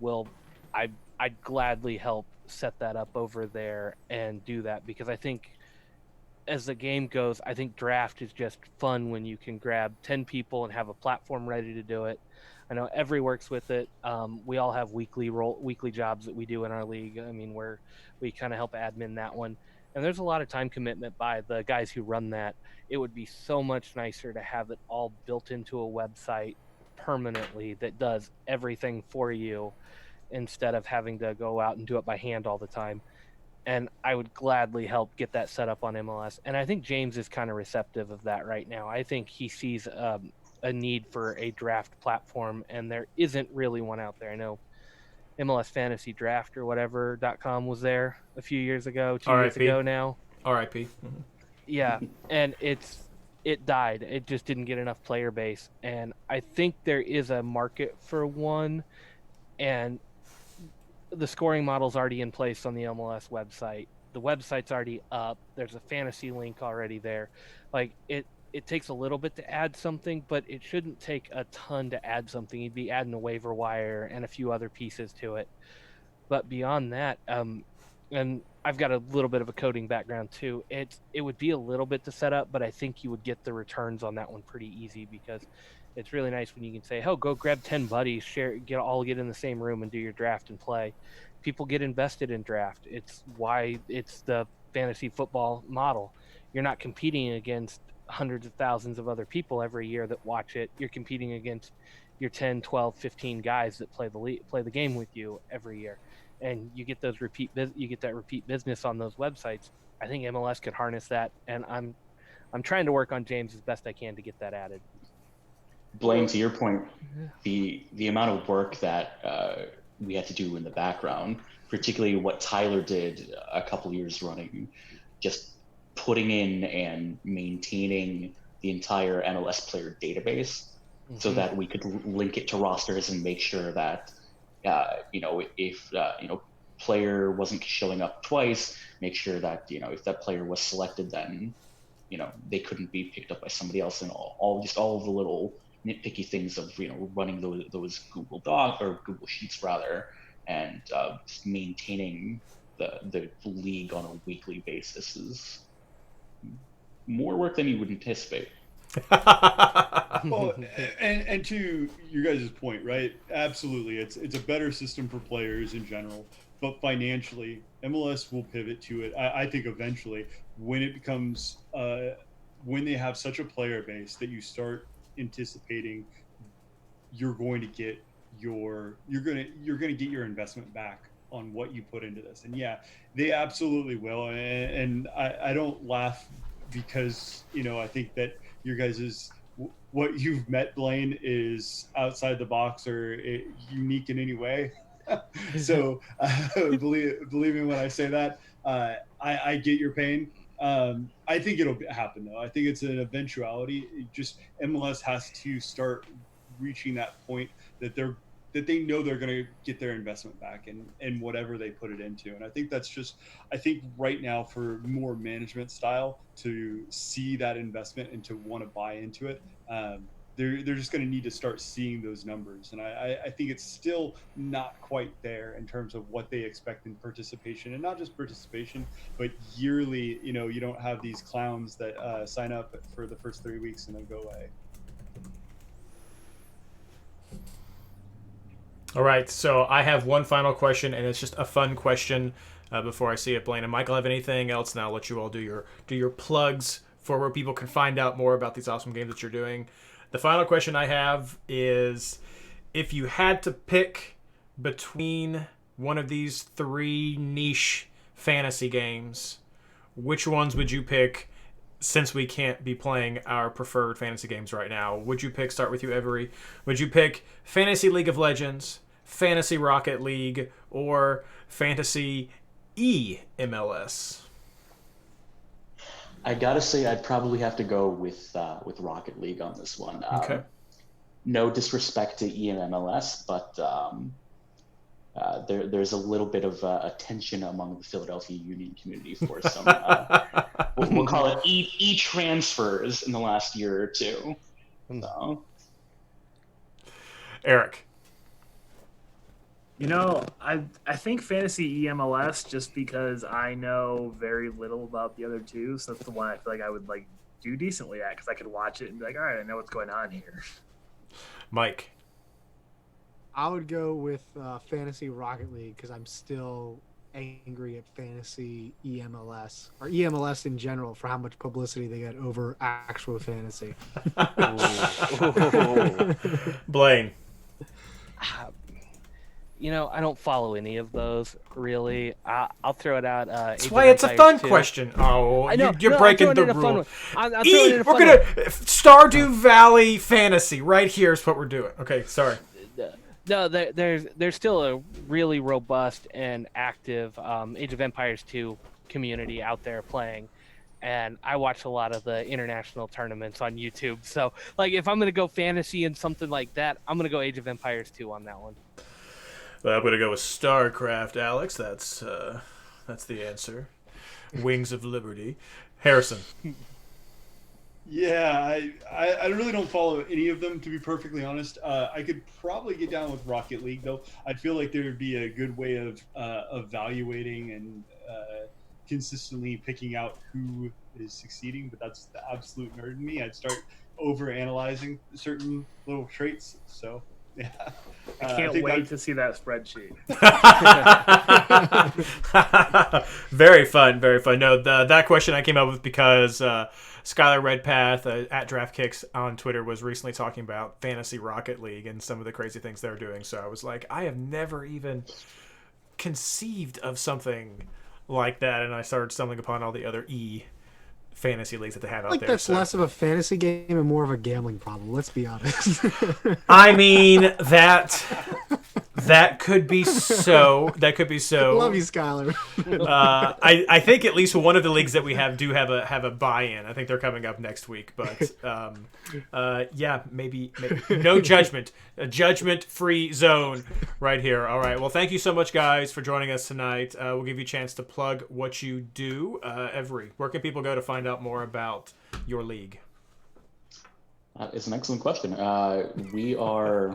I'd gladly help set that up over there and do that, because I think as the game goes, I think draft is just fun when you can grab 10 people and have a platform ready to do it. I know Every works with it. We all have weekly jobs that we do in our league. I mean, we kind of help admin that one. And there's a lot of time commitment by the guys who run that. It would be so much nicer to have it all built into a website permanently that does everything for you, instead of having to go out and do it by hand all the time. And I would gladly help get that set up on MLS. And I think James is kind of receptive of that right now. I think he sees a need for a draft platform, and there isn't really one out there. I know MLS Fantasy Draft or whatever.com was there a few years ago, 2 years ago now. R.I.P. Mm-hmm. Yeah, and it died. It just didn't get enough player base. And I think there is a market for one, and the scoring model's already in place on the MLS website. The website's already up. There's a fantasy link already there. Like it takes a little bit to add something, but it shouldn't take a ton to add something. You'd be adding a waiver wire and a few other pieces to it. But beyond that, and I've got a little bit of a coding background too. It would be a little bit to set up, but I think you would get the returns on that one pretty easy, because it's really nice when you can say, "Oh, go grab 10 buddies, get in the same room and do your draft and play." People get invested in draft. It's why it's the fantasy football model. You're not competing against hundreds of thousands of other people every year that watch it. You're competing against your 10, 12, 15 guys that play the game with you every year. And you get that repeat business on those websites. I think MLS could harness that, and I'm trying to work on James as best I can to get that added. Blaine, to your point, the amount of work that we had to do in the background, particularly what Tyler did a couple years running, just putting in and maintaining the entire MLS player database so that we could link it to rosters and make sure that if player wasn't showing up twice, make sure that if that player was selected, then they couldn't be picked up by somebody else, and all of the little nitpicky things of running those Google Doc or Google Sheets rather, and just maintaining the league on a weekly basis is more work than you would anticipate. Well, and to your guys' point, right? Absolutely, it's a better system for players in general, but financially, MLS will pivot to it. I think eventually, when it becomes when they have such a player base that you start anticipating you're going to get your investment back on what you put into this. And yeah, they absolutely will. And I don't laugh because I think that your guys' what you've met, Blaine, is outside the box or unique in any way. So believe me when I say that. I get your pain. I think it'll happen though. I think it's an eventuality. Just MLS has to start reaching that point that they know they're going to get their investment back and whatever they put it into. And I think that's just, I think right now for more management style to see that investment and to want to buy into it, they're just going to need to start seeing those numbers. And I think it's still not quite there in terms of what they expect in participation, and not just participation, but yearly, you don't have these clowns that sign up for the first 3 weeks and then go away. All right, so I have one final question, and it's just a fun question before I see it. Blaine and Michael have anything else? And I'll let you all do your plugs for where people can find out more about these awesome games that you're doing. The final question I have is, if you had to pick between one of these 3 niche fantasy games, which ones would you pick? Since we can't be playing our preferred fantasy games right now, would you pick, start with you, Every, would you pick Fantasy League of Legends, Fantasy Rocket League, or Fantasy MLS? I gotta say, I'd probably have to go with Rocket League on this one. Okay. No disrespect to MLS, but there's a little bit of a tension among the Philadelphia Union community for some, we'll call it e-transfers in the last year or two. So. Eric. I think Fantasy EMLS, just because I know very little about the other two, so that's the one I feel like I would do decently at, because I could watch it and be like, all right, I know what's going on here. Mike. I would go with Fantasy Rocket League because I'm still angry at Fantasy EMLS or EMLS in general for how much publicity they get over actual fantasy. Blaine. I don't follow any of those really. I'll throw it out. That's why it's a fun question. Oh, I know, you're breaking the rule. We're gonna Stardew Valley Fantasy right here is what we're doing. Okay, sorry. No, there's still a really robust and active Age of Empires 2 community out there playing, and I watch a lot of the international tournaments on YouTube. So, if I'm gonna go fantasy and something like that, I'm gonna go Age of Empires 2 on that one. Well, I'm gonna go with StarCraft, Alex. That's the answer. Wings of Liberty. Harrison. Yeah, I really don't follow any of them, to be perfectly honest. I could probably get down with Rocket League, though. I feel like there would be a good way of evaluating and consistently picking out who is succeeding, but that's the absolute nerd in me. I'd start over-analyzing certain little traits, so... Yeah. I can't wait to see that spreadsheet. Very fun, very fun. No, that question I came up with because Skylar Redpath at DraftKicks on Twitter was recently talking about Fantasy Rocket League and some of the crazy things they're doing. So I was like, I have never even conceived of something like that, and I started stumbling upon all the other fantasy leagues that they have out Like there. that's so. less of a fantasy game and more of a gambling problem. Let's be honest. I mean that could be so. That could be so. Love you, Skylar. I think at least one of the leagues that we do have a buy-in. I think they're coming up next week, but yeah, maybe no judgment, a judgment-free zone right here. All right, well, thank you so much, guys, for joining us tonight. We'll give you a chance to plug what you do. Every, where can people go to find out more about your league? It's an excellent question. We are,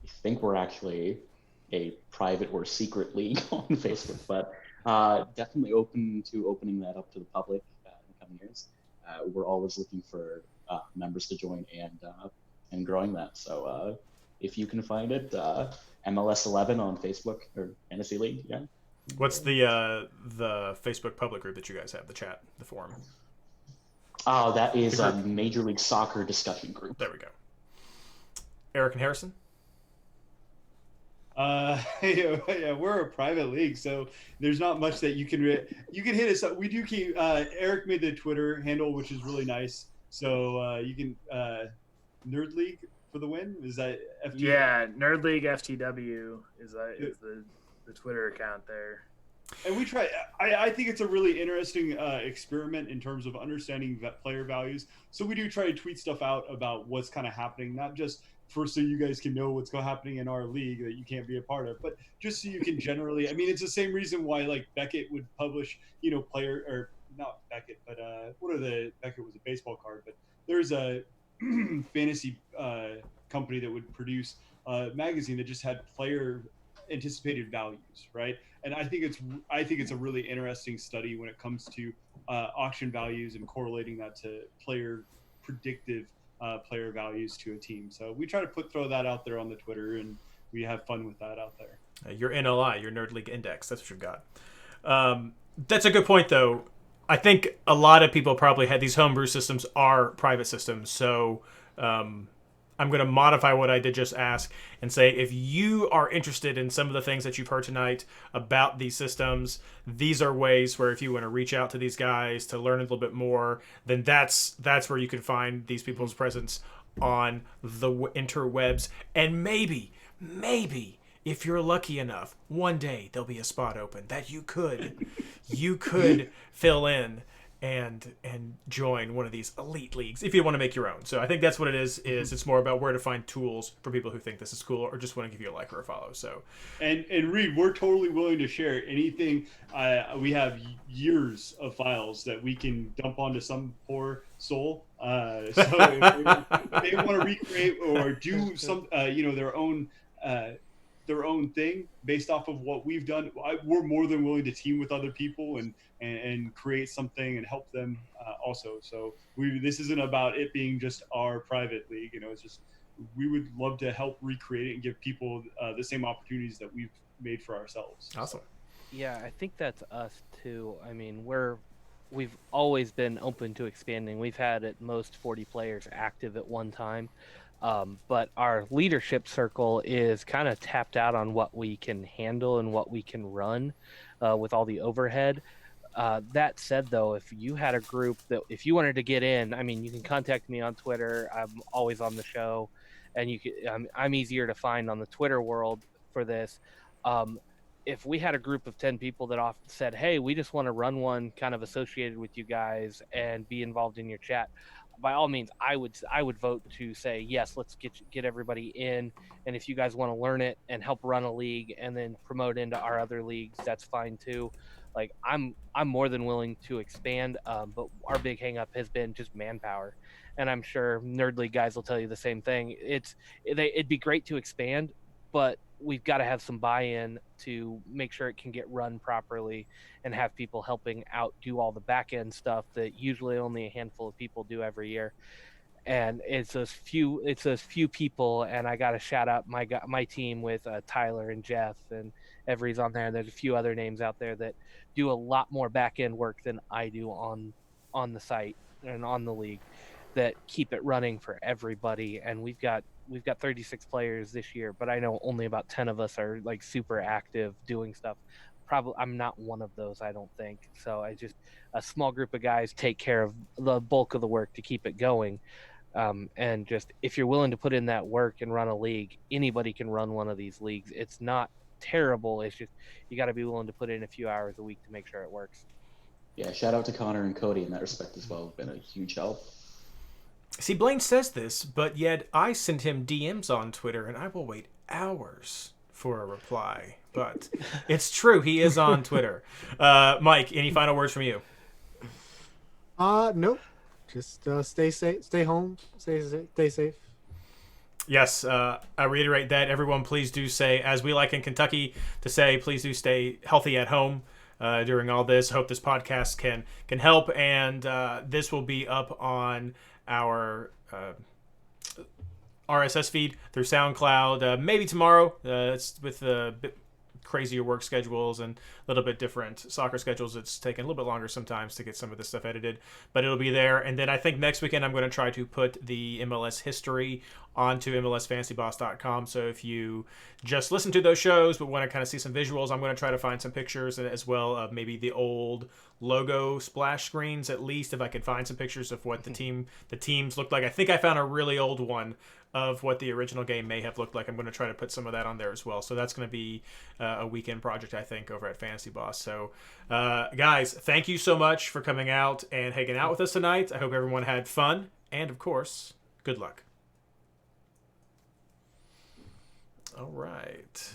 I think we're actually a private or secret league on Facebook, but definitely open to opening that up to the public in the coming years. We're always looking for members to join and growing that. So if you can find it, MLS 11 on Facebook or Fantasy League, yeah. What's the Facebook public group that you guys have, the chat, the forum? Oh, that is a Major League Soccer discussion group. There we go. Eric and Harrison? Yeah, we're a private league, so there's not much that you can you can hit us up. We do keep Eric made the Twitter handle, which is really nice. So you can Nerd League for the win. Is that FTW? Yeah, Nerd League FTW is the Twitter account there. And we try. I think it's a really interesting experiment in terms of understanding player values. So we do try to tweet stuff out about what's kind of happening, not just so you guys can know what's happening in our league that you can't be a part of, but just so you can generally. I mean, it's the same reason why like Beckett would publish, player or not Beckett, but Beckett was a baseball card, but there's a fantasy company that would produce a magazine that just had player anticipated values, right? And I think it's a really interesting study when it comes to auction values and correlating that to predictive player values to a team. So we try to throw that out there on the Twitter, and we have fun with that out there. Your NLI, your Nerd League Index, that's what you've got. That's a good point, though. I think a lot of people probably had these homebrew systems are private systems, so I'm going to modify what I did just ask and say if you are interested in some of the things that you've heard tonight about these systems, these are ways where if you want to reach out to these guys to learn a little bit more, then that's where you can find these people's presence on the interwebs. And maybe, if you're lucky enough, one day there'll be a spot open that you could fill in and join one of these elite leagues if you want to make your own. So I think that's what it is it's more about where to find tools for people who think this is cool or just want to give you a like or a follow. So and Reed, we're totally willing to share anything. We have years of files that we can dump onto some poor soul. So if they want to recreate or do some their own thing based off of what we've done, we're more than willing to team with other people and create something and help them also. So this isn't about it being just our private league. It's just we would love to help recreate it and give people the same opportunities that we've made for ourselves. Awesome. Yeah, I think that's us too. I mean, we've always been open to expanding. We've had at most 40 players active at one time. But our leadership circle is kind of tapped out on what we can handle and what we can run with all the overhead. That said, though, if you had a group that if you wanted to get in, I mean, you can contact me on Twitter. I'm always on the show, and I'm easier to find on the Twitter world for this. If we had a group of 10 people that often said, hey, we just want to run one kind of associated with you guys and be involved in your chat, by all means, I would vote to say, yes, let's get everybody in. And if you guys want to learn it and help run a league and then promote into our other leagues, that's fine too. Like I'm more than willing to expand. But our big hang up has been just manpower. And I'm sure Nerd League guys will tell you the same thing. It'd be great to expand, but we've got to have some buy-in to make sure it can get run properly and have people helping out do all the back-end stuff that usually only a handful of people do every year. And it's those few people, and I got to shout out my team with Tyler and Jeff and Every's on there. There's a few other names out there that do a lot more back-end work than I do on the site and on the league that keep it running for everybody. And we've got 36 players this year, but I know only about 10 of us are like super active doing stuff. probably I'm not one of those. I don't think so. I just a small group of guys take care of the bulk of the work to keep it going. And just if you're willing to put in that work and run a league, anybody can run one of these leagues. It's not terrible. It's just you got to be willing to put in a few hours a week to make sure it works. Yeah, shout out to Connor and Cody in that respect as well. Been a huge help. See, Blaine says this, but yet I send him DMs on Twitter, and I will wait hours for a reply. But it's true, he is on Twitter. Mike, any final words from you? Nope. Just stay safe, stay home, stay safe. Yes, I reiterate that. Everyone, please do say, as we like in Kentucky to say, please do stay healthy at home during all this. Hope this podcast can help, and this will be up on our RSS feed through SoundCloud. Maybe tomorrow. It's with a bit crazier work schedules and a little bit different soccer schedules. It's taken a little bit longer sometimes to get some of this stuff edited, but it'll be there. And then I think next weekend I'm going to try to put the MLS history onto MLSFantasyBoss.com. So if you just listen to those shows but want to kind of see some visuals, I'm going to try to find some pictures as well of maybe the old logo splash screens, at least if I could find some pictures of what the teams looked like. I think I found a really old one of what the original game may have looked like. I'm going to try to put some of that on there as well. So that's going to be a weekend project, I think, over at Fantasy Boss. So, guys, thank you so much for coming out and hanging out with us tonight. I hope everyone had fun. And, of course, good luck. All right.